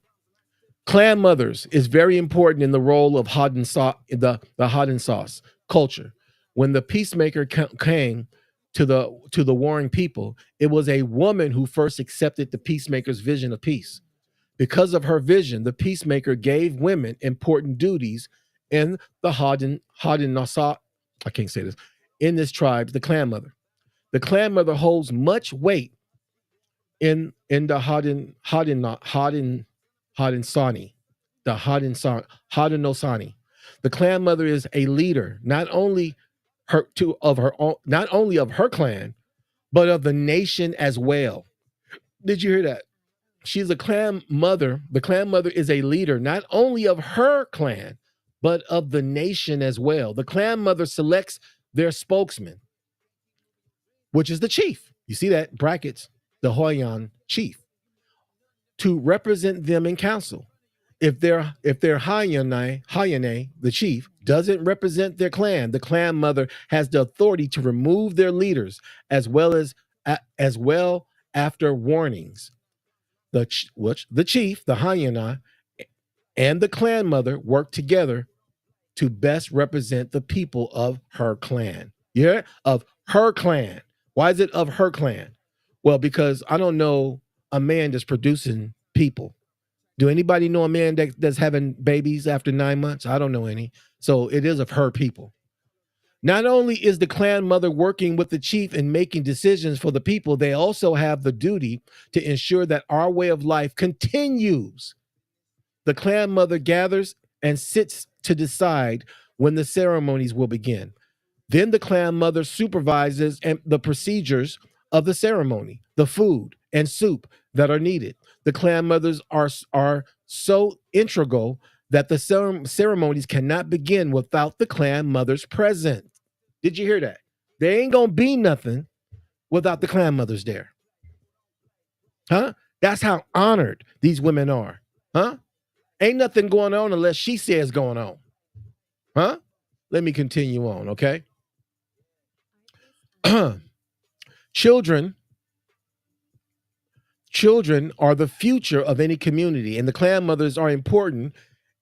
Clan Mothers is very important in the role of the Haudenosaunee culture. When the peacemaker came to the warring people, it was a woman who first accepted the peacemaker's vision of peace. Because of her vision, the peacemaker gave women important duties in the Haudenosaunee. I can't say this. In this tribe, the Clan Mother. The Clan Mother holds much weight in the Haudenosaunee. The Clan Mother is a leader, not only not only of her clan, but of the nation as well. Did you hear that? She's a Clan Mother. The Clan Mother is a leader, not only of her clan, but of the nation as well. The Clan Mother selects their spokesman, which is the chief. You see that brackets, the Hoyan chief, to represent them in council. If their Hayane, the chief, doesn't represent their clan, the Clan Mother has the authority to remove their leaders as well after warnings. The chief, the Hayana, and the Clan Mother work together to best represent the people of her clan. Yeah, of her clan. Why is it of her clan? Well, because I don't know a man that's producing people. Do anybody know a man that's having babies after 9 months? I don't know any. So it is of her people. Not only is the Clan Mother working with the chief and making decisions for the people, they also have the duty to ensure that our way of life continues. The Clan Mother gathers and sits to decide when the ceremonies will begin. Then the Clan Mother supervises the procedures of the ceremony, the food and soup that are needed. The Clan Mothers are so integral that the ceremonies cannot begin without the Clan Mothers present. Did you hear that? There ain't gonna be nothing without the Clan Mothers there. Huh? That's how honored these women are. Huh? Ain't nothing going on unless she says going on. Huh? Let me continue on, okay? Children are the future of any community, and the Clan Mothers are important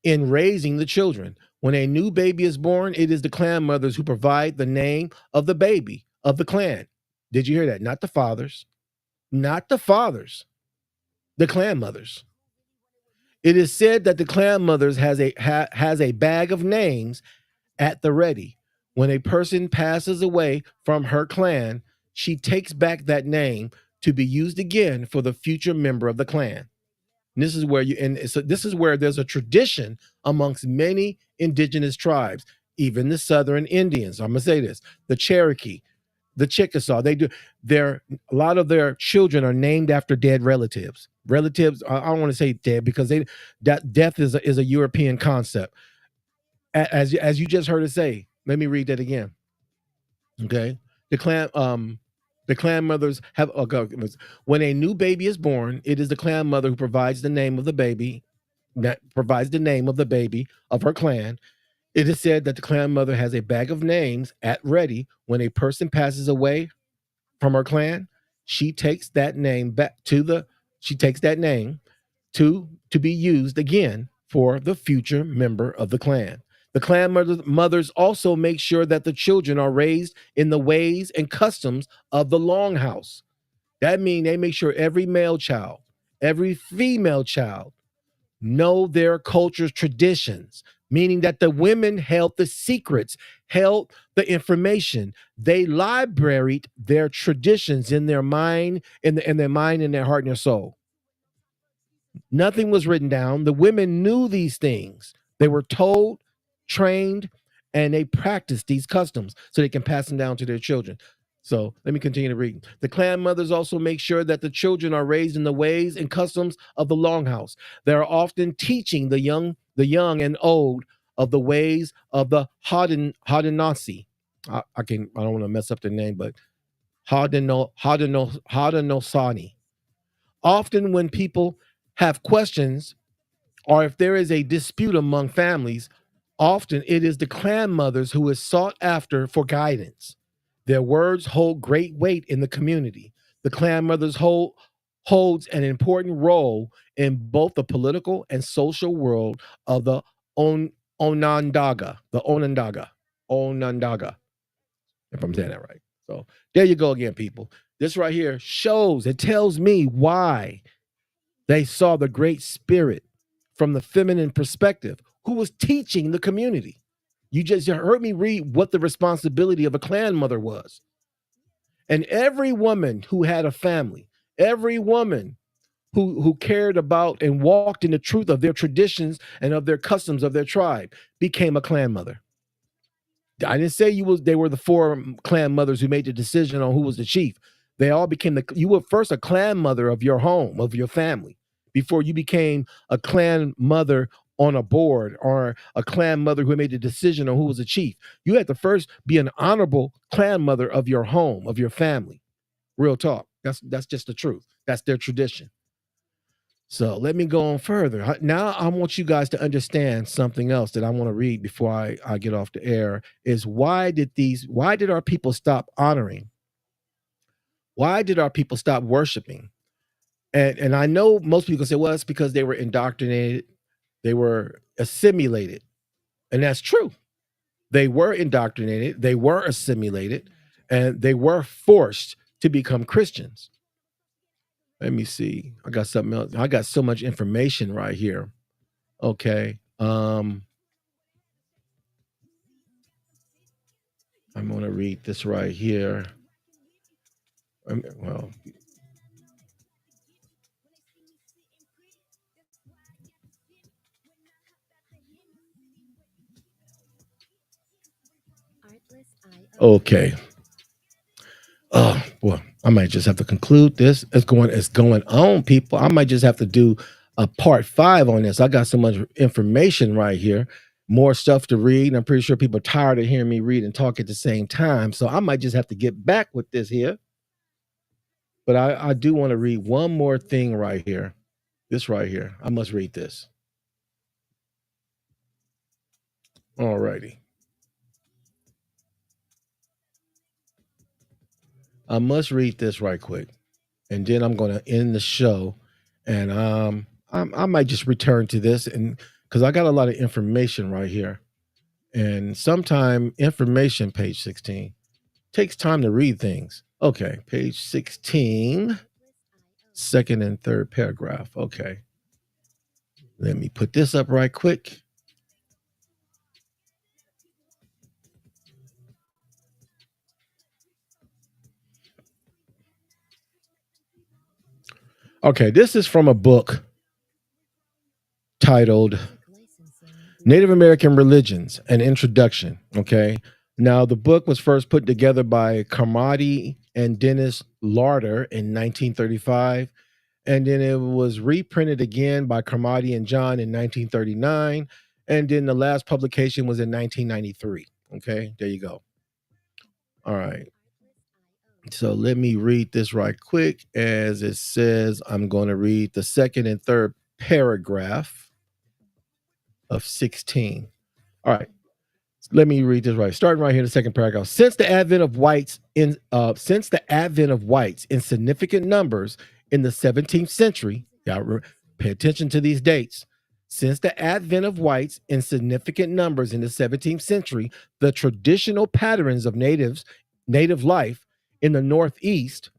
in raising the children. When a new baby is born, it is the Clan Mothers who provide the name of the baby of the clan. Did you hear that? Not the fathers. Not the fathers. The Clan Mothers. It is said that the Clan Mothers has a bag of names at the ready. When a person passes away from her clan, she takes back that name to be used again for the future member of the clan. And this is where this is where there's a tradition amongst many indigenous tribes, even the Southern Indians. I'm gonna say this: the Cherokee, the Chickasaw. A lot of their children are named after dead relatives. Relatives, I don't want to say dead because that death is a European concept. As you just heard it say. Let me read that again. Okay, the Clan Mothers have when a new baby is born, it is the Clan Mother who provides the name of the baby, of her clan. It is said that the Clan Mother has a bag of names at ready. When a person passes away from her clan, she takes that name to be used again for the future member of the clan. The Clan Mothers also make sure that the children are raised in the ways and customs of the Longhouse. That means they make sure every male child, every female child know their culture's traditions, meaning that the women held the secrets, held the information. They libraried their traditions in their mind, in their mind, in their heart, and their soul. Nothing was written down. The women knew these things. They were told, trained, and they practiced these customs so they can pass them down to their children. So let me continue to read. The clan mothers also make sure that the children are raised in the ways and customs of the longhouse. They are often teaching the young and old of the ways of the Haudenosaunee. I don't want to mess up the name, but Haudenosaunee. Often when people have questions or if there is a dispute among families, often it is the clan mothers who is sought after for guidance. Their words hold great weight in the community. The clan mothers holds an important role in both the political and social world of the Onondaga, Onondaga, if I'm saying that right. So there you go again, people. This right here shows, it tells me why they saw the Great Spirit from the feminine perspective, who was teaching the community. You just heard me read what the responsibility of a clan mother was. And every woman who had a family, every woman who cared about and walked in the truth of their traditions and of their customs of their tribe became a clan mother. I didn't say they were the four clan mothers who made the decision on who was the chief. They all became you were first a clan mother of your home, of your family, before you became a clan mother on a board or a clan mother who made the decision on who was the chief. You had to first be an honorable clan mother of your home, of your family. Real talk. That's just the truth. That's their tradition. So let me go on further. Now I want you guys to understand something else that I want to read before I get off the air is why did our people stop honoring? Why did our people stop worshiping? And I know most people say, well, it's because they were indoctrinated, they were assimilated. And that's true. They were indoctrinated, they were assimilated, and they were forced to become Christians. Let me see. I got something else. I got so much information right here. Okay. I'm going to read this right here. Well, okay. Oh boy, I might just have to conclude this. It's going on, people. I might just have to do a part 5 on this. I got so much information right here, more stuff to read. And I'm pretty sure people are tired of hearing me read and talk at the same time. So I might just have to get back with this here. But I do want to read one more thing right here. This right here. I must read this. All righty. I must read this right quick, and then I'm going to end the show. And I might just return to this, and because I got a lot of information right here, and sometime information, page 16, takes time to read things. Okay, page 16, second and third paragraph. Okay, let me put this up right quick. Okay, this is from a book titled Native American Religions, an Introduction. Okay. Now, the book was first put together by Carmody and Dennis Larder in 1935. And then it was reprinted again by Carmody and John in 1939. And then the last publication was in 1993. Okay. There you go. All right. So let me read this right quick. As it says, I'm going to read the second and third paragraph of 16. All right. Let me read this right. Starting right here in the second paragraph. Since the advent of whites in significant numbers in the 17th century, pay attention to these dates. Since the advent of whites in significant numbers in the 17th century, the traditional patterns of native life in the Northeast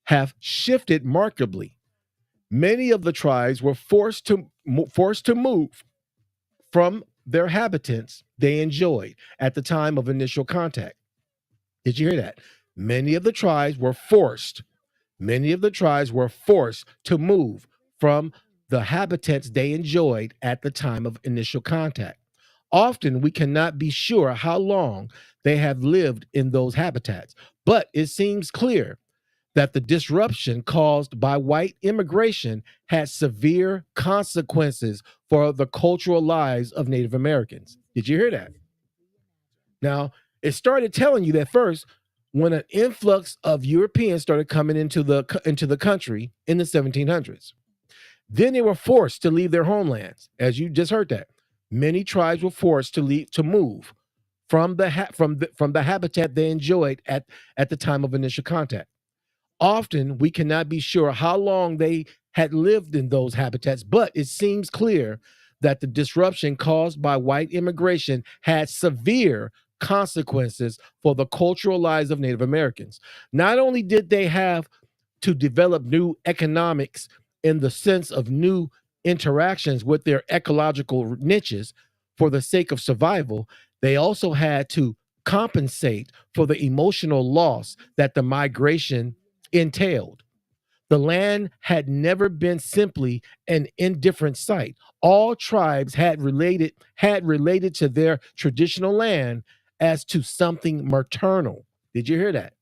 have shifted markedly. Many of the tribes were forced to move from their habitats they enjoyed at the time of initial contact. Did you hear that? Many of the tribes were forced to move from the habitats they enjoyed at the time of initial contact. Often we cannot be sure how long they have lived in those habitats, but it seems clear that the disruption caused by white immigration had severe consequences for the cultural lives of Native Americans. Did you hear that? Now, it started telling you that first when an influx of Europeans started coming into the country in the 1700s. Then they were forced to leave their homelands, as you just heard that. Many tribes were forced to move from the habitat they enjoyed at the time of initial contact. Often we cannot be sure how long they had lived in those habitats, but it seems clear that the disruption caused by white immigration had severe consequences for the cultural lives of Native Americans. Not only did they have to develop new economics in the sense of new interactions with their ecological niches for the sake of survival, they also had to compensate for the emotional loss that the migration entailed. The land had never been simply an indifferent site. All tribes had related to their traditional land as to something maternal. Did you hear that?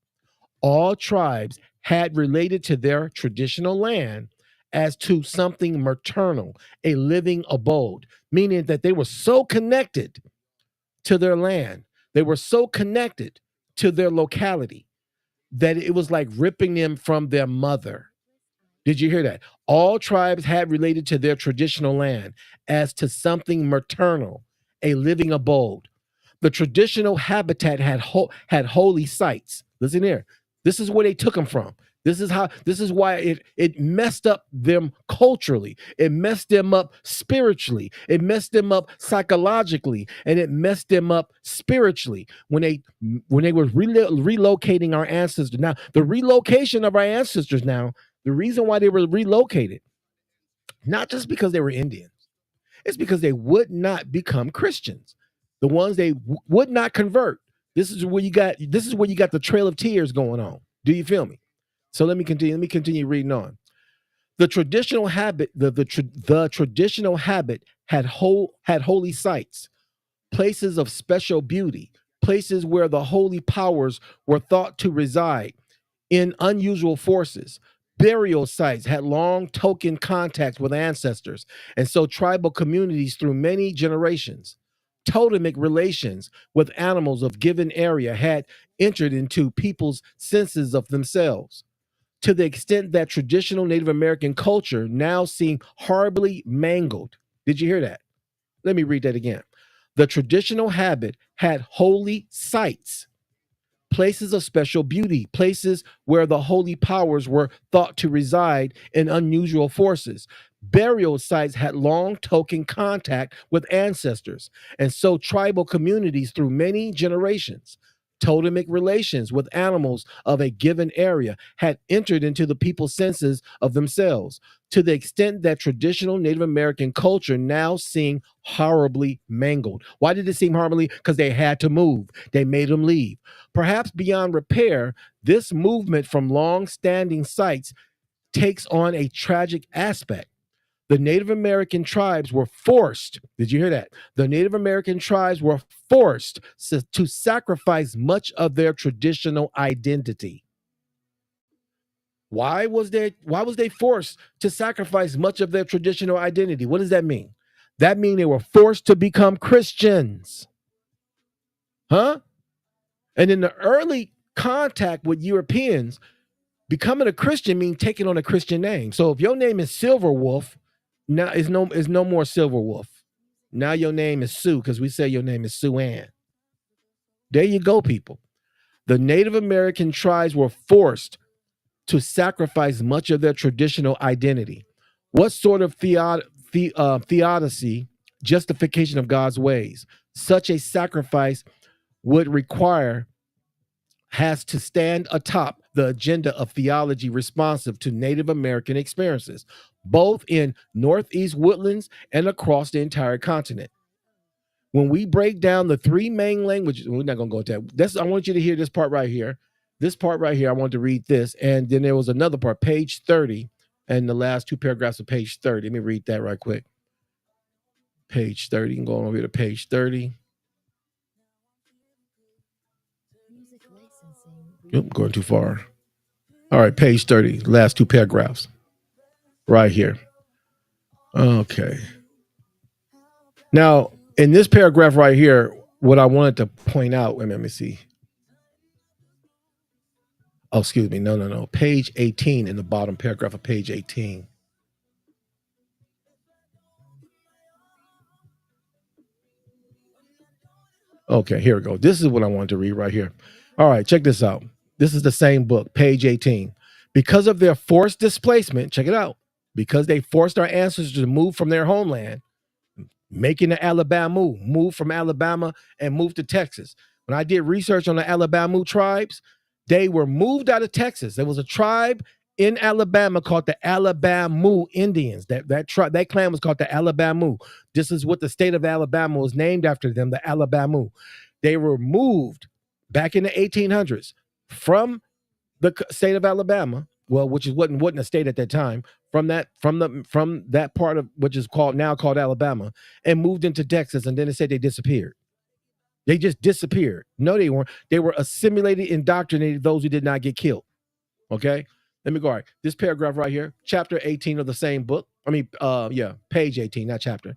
All tribes had related to their traditional land as to something maternal, a living abode, meaning that they were so connected to their land, they were so connected to their locality that it was like ripping them from their mother. Did you hear that? All tribes had related to their traditional land as to something maternal, a living abode. The traditional habitat had holy sites. Listen here. This is where they took them from. This is why it messed up them culturally. It messed them up spiritually. It messed them up psychologically, and it messed them up spiritually when they were relocating our ancestors. Now, the relocation of our ancestors now, the reason why they were relocated, not just because they were Indians, it's because they would not become Christians. The ones they would not convert. This is where you got the Trail of Tears going on. Do you feel me? So let me continue. Let me continue reading on. The traditional habit, the traditional habit had holy sites, places of special beauty, places where the holy powers were thought to reside in unusual forces. Burial sites had long token contacts with ancestors, and so tribal communities through many generations. Totemic relations with animals of given area had entered into people's senses of themselves to the extent that traditional Native American culture now seemed horribly mangled. Did you hear that? Let me read that again. The traditional habit had holy sites, places of special beauty, places where the holy powers were thought to reside in unusual forces. Burial sites had long token contact with ancestors, and so tribal communities through many generations. Totemic relations with animals of a given area had entered into the people's senses of themselves to the extent that traditional Native American culture now seemed horribly mangled. Why did it seem horribly? Because they had to move. They made them leave. Perhaps beyond repair, this movement from long-standing sites takes on a tragic aspect. The Native American tribes were forced, did you hear that? The Native American tribes were forced to sacrifice much of their traditional identity. Why was they forced to sacrifice much of their traditional identity? What does that mean? That means they were forced to become Christians. Huh? And in the early contact with Europeans, becoming a Christian means taking on a Christian name. So if your name is Silver Wolf, now is no more Silver Wolf. Now your name is Sue because we say your name is Sue Ann. There you go, people. The Native American tribes were forced to sacrifice much of their traditional identity. What sort of theodicy, justification of God's ways, such a sacrifice would require has to stand atop the agenda of theology responsive to Native American experiences, both in Northeast Woodlands and across the entire continent. When we break down the three main languages, we're not going to go into that. I want you to hear this part right here. This part right here, I want to read this. And then there was another part, page 30, and the last two paragraphs of page 30. Let me read that right quick. Page 30. I'm going over here to page 30. Music licensing. Yep, going too far. All right, page 30. Last two paragraphs. Right here. Okay. Now, in this paragraph right here, what I wanted to point out, wait a minute, let me see. Oh, excuse me. No. Page 18 in the bottom paragraph of page 18. Okay, here we go. This is what I wanted to read right here. All right, check this out. This is the same book, page 18. Because of their forced displacement, check it out. Because they forced our ancestors to move from their homeland, making the Alabama move from Alabama and move to Texas. When I did research on the Alabama tribes, they were moved out of Texas. There was a tribe in Alabama called the Alabama Indians. That clan was called the Alabama. This is what the state of Alabama was named after them, the Alabama. They were moved back in the 1800s from the state of Alabama, well, which wasn't a state at that time, from that part of which is now called Alabama, and moved into Texas, and then they said they disappeared. They just disappeared. No, they weren't. They were assimilated, indoctrinated, those who did not get killed. Okay? Let me go. All right. This paragraph right here, chapter 18 of the same book. Page 18, not chapter.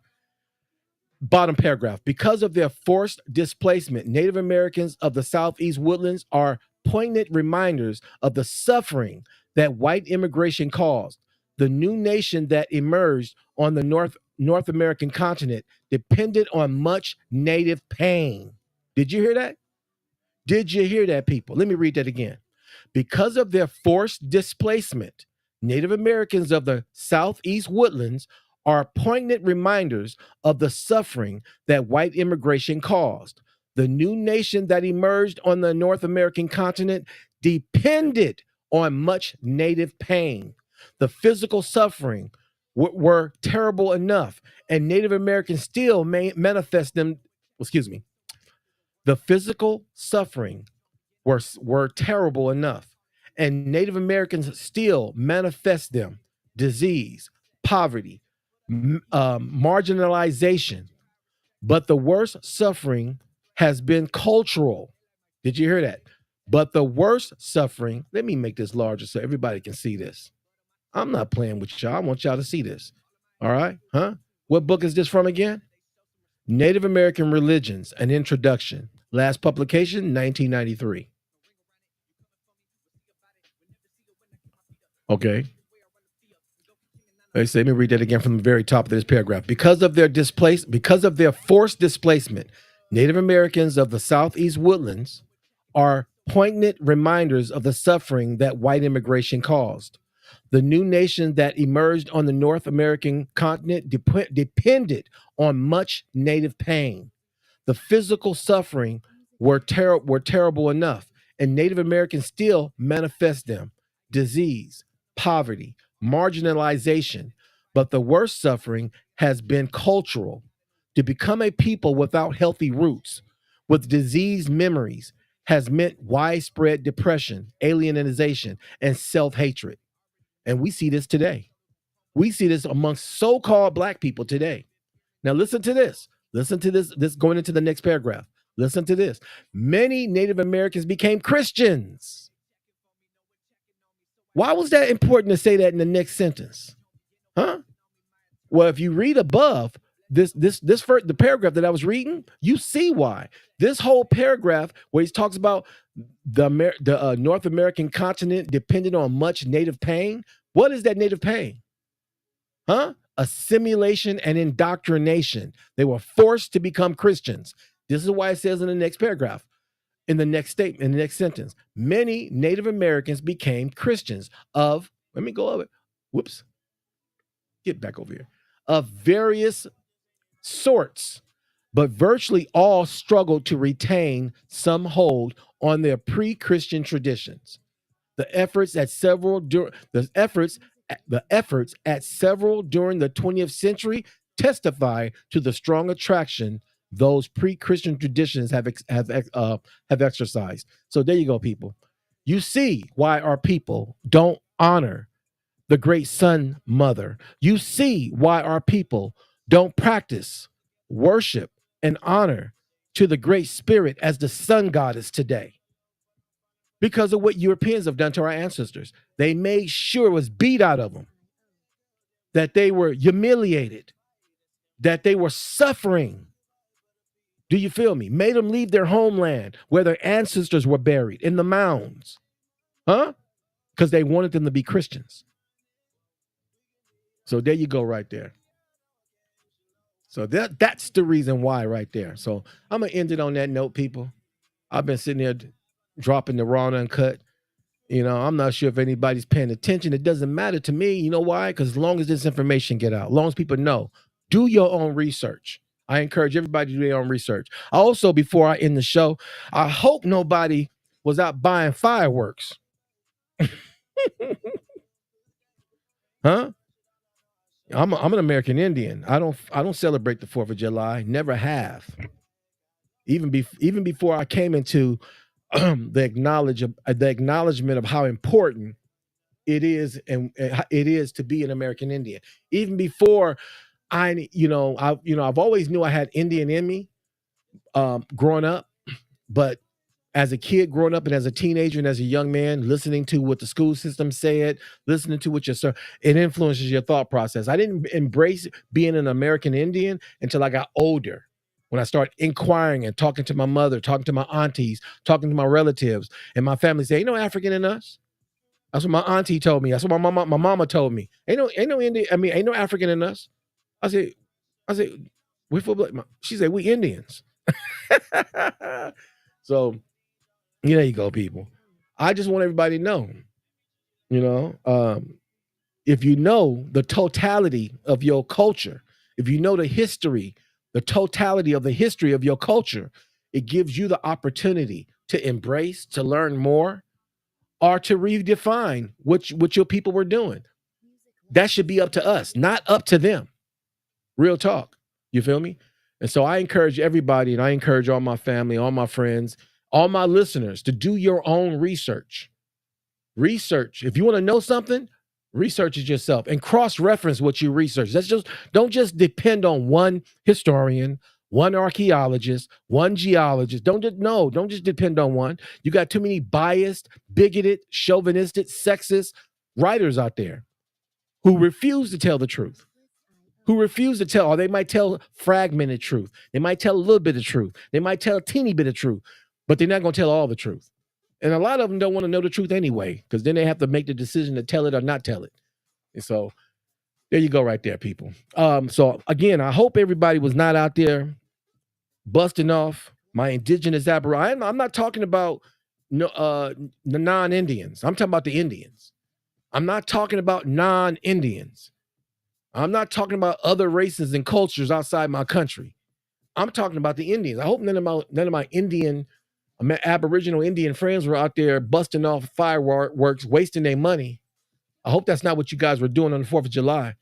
Bottom paragraph. Because of their forced displacement, Native Americans of the Southeast Woodlands are poignant reminders of the suffering that white immigration caused. The new nation that emerged on the North American continent depended on much native pain. Did you hear that? Did you hear that, people? Let me read that again. Because of their forced displacement, Native Americans of the Southeast Woodlands are poignant reminders of the suffering that white immigration caused. The new nation that emerged on the North American continent depended on much native pain. The physical suffering were terrible enough, and Native Americans still manifest them. Excuse me. The physical suffering were terrible enough, and Native Americans still manifest them: disease, poverty, marginalization. But the worst suffering has been cultural. Did you hear that? But the worst suffering, let me make this larger so everybody can see this. I'm not playing with y'all. I want y'all to see this. All right? Huh? What book is this from again? Native American Religions, An Introduction. Last publication, 1993. Okay. Let me read that again from the very top of this paragraph. Because of their forced displacement, Native Americans of the Southeast Woodlands are poignant reminders of the suffering that white immigration caused. The new nation that emerged on the North American continent depended on much native pain. The physical suffering were terrible enough, and Native Americans still manifest them: disease, poverty, marginalization. But the worst suffering has been cultural. To become a people without healthy roots, with diseased memories, has meant widespread depression, alienization, and self-hatred. And we see this today. We see this amongst so-called Black people today. Now listen to this. Listen to this. This going into the next paragraph. Listen to this. Many Native Americans became Christians. Why was that important to say that in the next sentence? Huh? Well, if you read above the paragraph that I was reading, you see why. This whole paragraph where he talks about the North American continent depended on much native pain. What is that native pain? Huh? Assimilation and indoctrination. They were forced to become Christians. This is why it says in the next paragraph, in the next statement, in the next sentence, many Native Americans became Christians of, let me go over it. Whoops. Get back over here. Of various sorts, but virtually all struggled to retain some hold on their pre-Christian traditions. The efforts at several during the 20th century testify to the strong attraction those pre-Christian traditions have exercised. So there you go, people. You see why our people don't honor the great Sun Mother. You see why our people don't practice worship and honor to the Great Spirit as the sun goddess today because of what Europeans have done to our ancestors. They made sure it was beat out of them, that they were humiliated, that they were suffering. Do you feel me? Made them leave their homeland where their ancestors were buried in the mounds. Huh? Because they wanted them to be Christians. So there you go right there. So that's the reason why right there. So I'm going to end it on that note, people. I've been sitting there dropping the raw and uncut. You know, I'm not sure if anybody's paying attention. It doesn't matter to me. You know why? Because as long as this information get out, as long as people know, do your own research. I encourage everybody to do their own research. Also, before I end the show, I hope nobody was out buying fireworks. Huh? I'm an American Indian. I don't celebrate the 4th of July. Never have. Even before I came into the acknowledgement of how important it is and it is to be an American Indian. Even before I've always knew I had Indian in me growing up, but as a kid growing up and as a teenager and as a young man, listening to what the school system said, listening to what it influences your thought process. I didn't embrace being an American Indian until I got older. When I started inquiring and talking to my mother, talking to my aunties, talking to my relatives, and my family say, ain't no African in us. That's what my auntie told me. That's what my mama told me. Ain't no Indian. I mean, ain't no African in us. I said, we for black. She said, we Indians. So, there you go, people. I just want everybody to know, if you know the totality of your culture, if you know the history, the totality of the history of your culture, it gives you the opportunity to embrace, to learn more, or to redefine what your people were doing. That should be up to us, not up to them. Real talk. You feel me? And so I encourage everybody, and I encourage all my family, all my friends, all my listeners to do your own research. Research. If you want to know something, research it yourself and cross-reference what you research. Don't just depend on one historian, one archaeologist, one geologist. Don't just depend on one. You got too many biased, bigoted, chauvinistic, sexist writers out there who refuse to tell the truth. Who refuse to tell, or they might tell fragmented truth. They might tell a little bit of truth. They might tell a teeny bit of truth, but they're not going to tell all the truth. And a lot of them don't want to know the truth anyway, because then they have to make the decision to tell it or not tell it. And so there you go right there, people. So again, I hope everybody was not out there busting off my indigenous Aboriginal. I'm not talking about the non-Indians. I'm talking about the Indians. I'm not talking about non-Indians. I'm not talking about other races and cultures outside my country. I'm talking about the Indians. I hope none of my Aboriginal Indian friends were out there busting off fireworks, wasting their money. I hope that's not what you guys were doing on the 4th of July.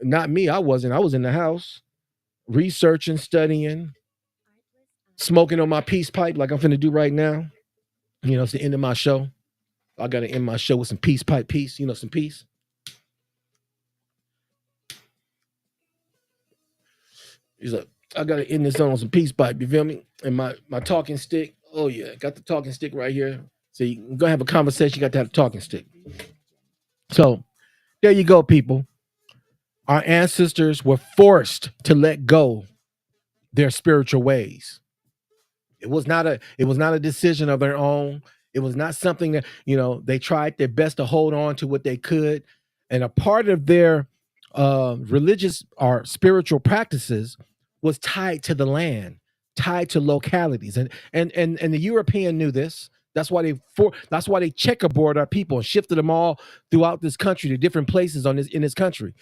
Not me. I wasn't. I was in the house researching, studying, smoking on my peace pipe like I'm finna do right now. It's the end of my show. I got to end my show with some peace pipe peace, some peace. He's like, I got to end this on some peace pipe, you feel me? And my talking stick. Oh, yeah, got the talking stick right here. So you can go have a conversation, you got to have a talking stick. So there you go, people. Our ancestors were forced to let go their spiritual ways. It was not a decision of their own. It was not something that, they tried their best to hold on to what they could. And a part of their religious or spiritual practices was tied to the land, tied to localities. And the European knew this. That's why they checkerboard our people and shifted them all throughout this country to different places in this country.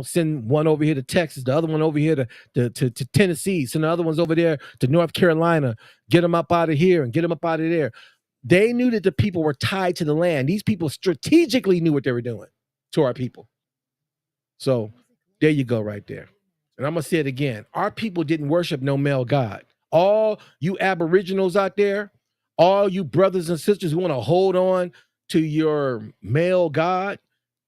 Send one over here to Texas, the other one over here to Tennessee, send the other ones over there to North Carolina, get them up out of here and get them up out of there. They knew that the people were tied to the land. These people strategically knew what they were doing to our people. So there you go right there. And I'm going to say it again. Our people didn't worship no male god. All you Aboriginals out there, all you brothers and sisters who want to hold on to your male god,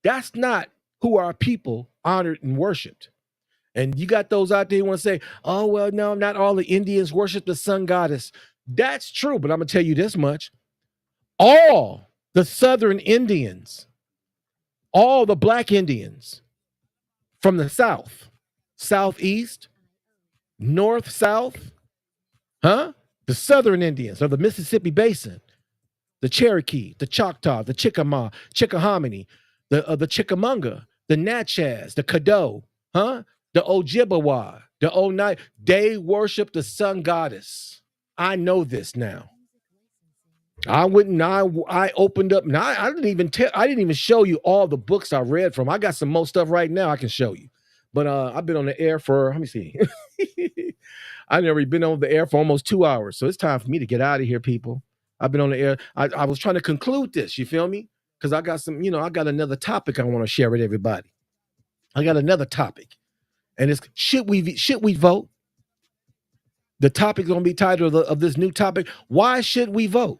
that's not who our people honored and worshiped. And you got those out there who want to say, oh, well, no, not all the Indians worship the sun goddess. That's true, but I'm going to tell you this much. All the Southern Indians, all the Black Indians from the South, Southeast, North, South, the Southern Indians of the Mississippi Basin, the Cherokee, the Choctaw, the Chickamauga, Chickahominy, the Chickamauga, the Natchez, the Caddo, the Ojibwa, the Onai, they worship the sun goddess. I know this now. I opened up. Now I didn't even show you all the books I read from. I got some more stuff right now I can show you. But I've been on the air for, let me see. I've never been on the air for almost 2 hours. So it's time for me to get out of here, people. I've been on the air. I was trying to conclude this, you feel me? Because I got some, I got another topic I want to share with everybody. I got another topic. And it's should we vote? The topic is going to be titled of this new topic. Why should we vote?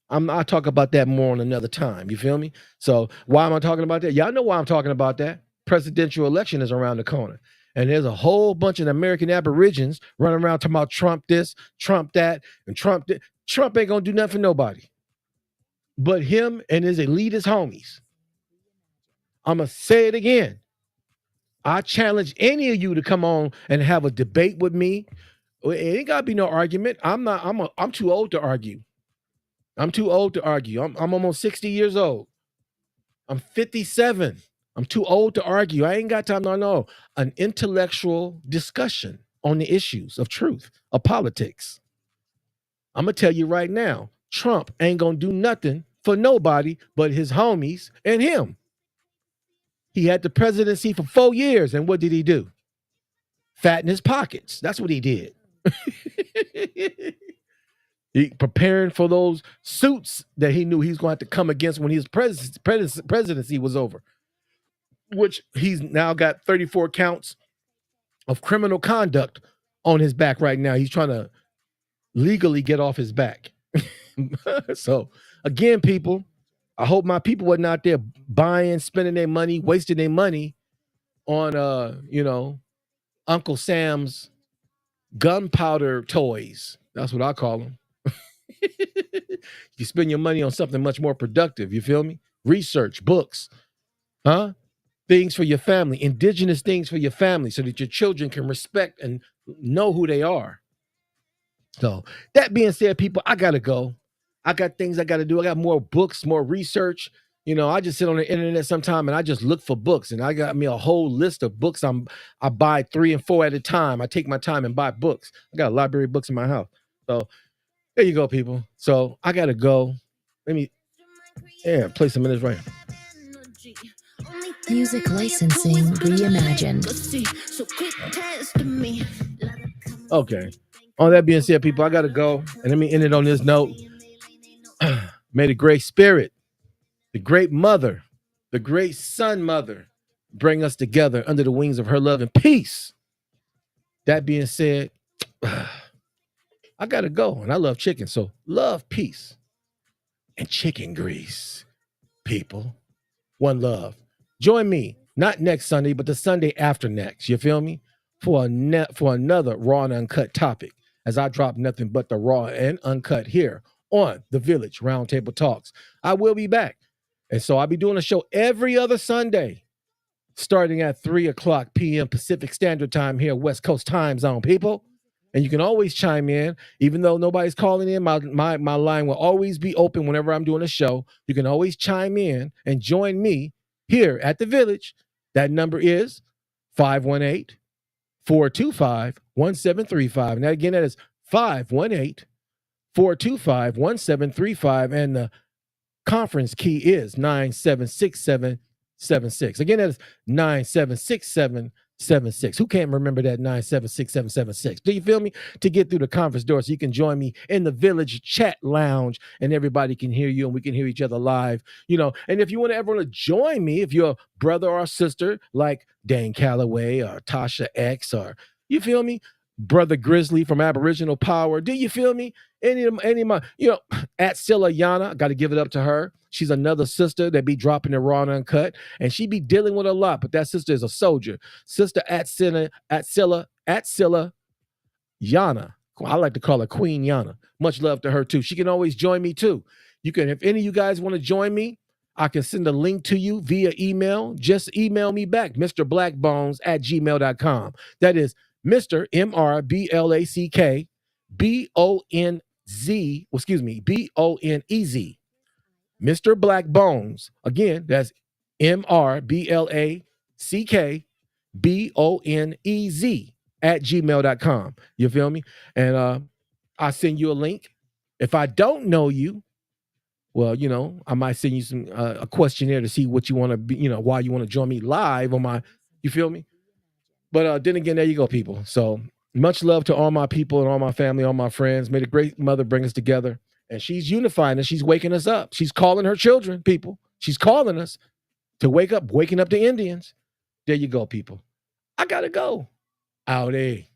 I'll talk about that more on another time. You feel me? So why am I talking about that? Y'all know why I'm talking about that. Presidential election is around the corner. And there's a whole bunch of American Aborigines running around talking about Trump this, Trump that, and Trump that. Trump ain't going to do nothing for nobody. But him and his elitist homies. I'm going to say it again. I challenge any of you to come on and have a debate with me. It ain't got to be no argument. I'm too old to argue. I'm too old to argue. I'm almost 60 years old. I'm 57. I'm too old to argue. I ain't got time. No. An intellectual discussion on the issues of truth, of politics. I'm going to tell you right now, Trump ain't going to do nothing for nobody but his homies and him. He had the presidency for 4 years, and what did he do? Fatten his pockets. That's what he did. He preparing for those suits that he knew he was going to have to come against when his presidency was over, which he's now got 34 counts of criminal conduct on his back right now. He's trying to legally get off his back. So again, people, I hope my people wasn't out there buying, spending their money, wasting their money on, Uncle Sam's gunpowder toys. That's what I call them. You spend your money on something much more productive. You feel me? Research, books, things for your family, indigenous things for your family, so that your children can respect and know who they are. So that being said, people, I gotta go. I got things I gotta do. I got more books, more research. I just sit on the internet sometime and I just look for books, and I got me a whole list of books. I buy 3 and 4 at a time. I take my time and buy books. I got a library of books in my house. So there you go, people. So I gotta go. Let me play some minutes right here. Music licensing reimagined. Okay. On that being said, people, I gotta go. And let me end it on this note. May the great spirit, the great mother, the great sun mother bring us together under the wings of her love and peace. That being said, I gotta go, and I love chicken. So love, peace, and chicken grease, people. One love. Join me, not next Sunday, but the Sunday after next. You feel me? For another raw and uncut topic, as I drop nothing but the raw and uncut here on the Village Roundtable Talks. I will be back. And so I'll be doing a show every other Sunday, starting at 3:00 p.m. Pacific Standard Time here, West Coast time zone, people. And you can always chime in, even though nobody's calling in. My line will always be open whenever I'm doing a show. You can always chime in and join me here at the Village. That number is 518-425-1735. Now, again, that is 518-425-1735. And the conference key is 976776. Again, that is 976776. Who can't remember that 976-776? Do you feel me? To get through the conference door so you can join me in the Village chat lounge and everybody can hear you and we can hear each other live. And if you want to ever join me, if you're a brother or sister like Dane Calloway or Tasha X, or you feel me? Brother Grizzly from Aboriginal Power. Do you feel me? Any of my, at Silla Yana, I got to give it up to her. She's another sister that be dropping it raw and uncut, and she be dealing with a lot. But that sister is a soldier. Sister at Silla Yana. I like to call her Queen Yana. Much love to her too. She can always join me too. You can, if any of you guys want to join me, I can send a link to you via email. Just email me back, mrblackbones@gmail.com. That is Mr. MRBLACK BONEZ. Mr. Black Bones. Again, that's MRBLACKBONEZ@gmail.com. You feel me? And I'll send you a link. If I don't know you, well, I might send you some a questionnaire to see what you want to be, why you want to join me live on my, you feel me? But then again, there you go, people. So much love to all my people and all my family, all my friends. May the great mother bring us together. And she's unifying us. She's waking us up. She's calling her children, people. She's calling us to waking up the Indians. There you go, people. I gotta go. Howdy.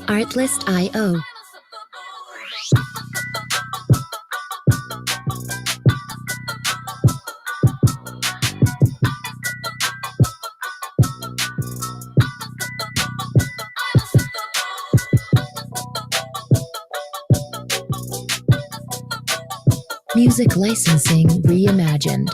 Artlist.io. Music licensing reimagined.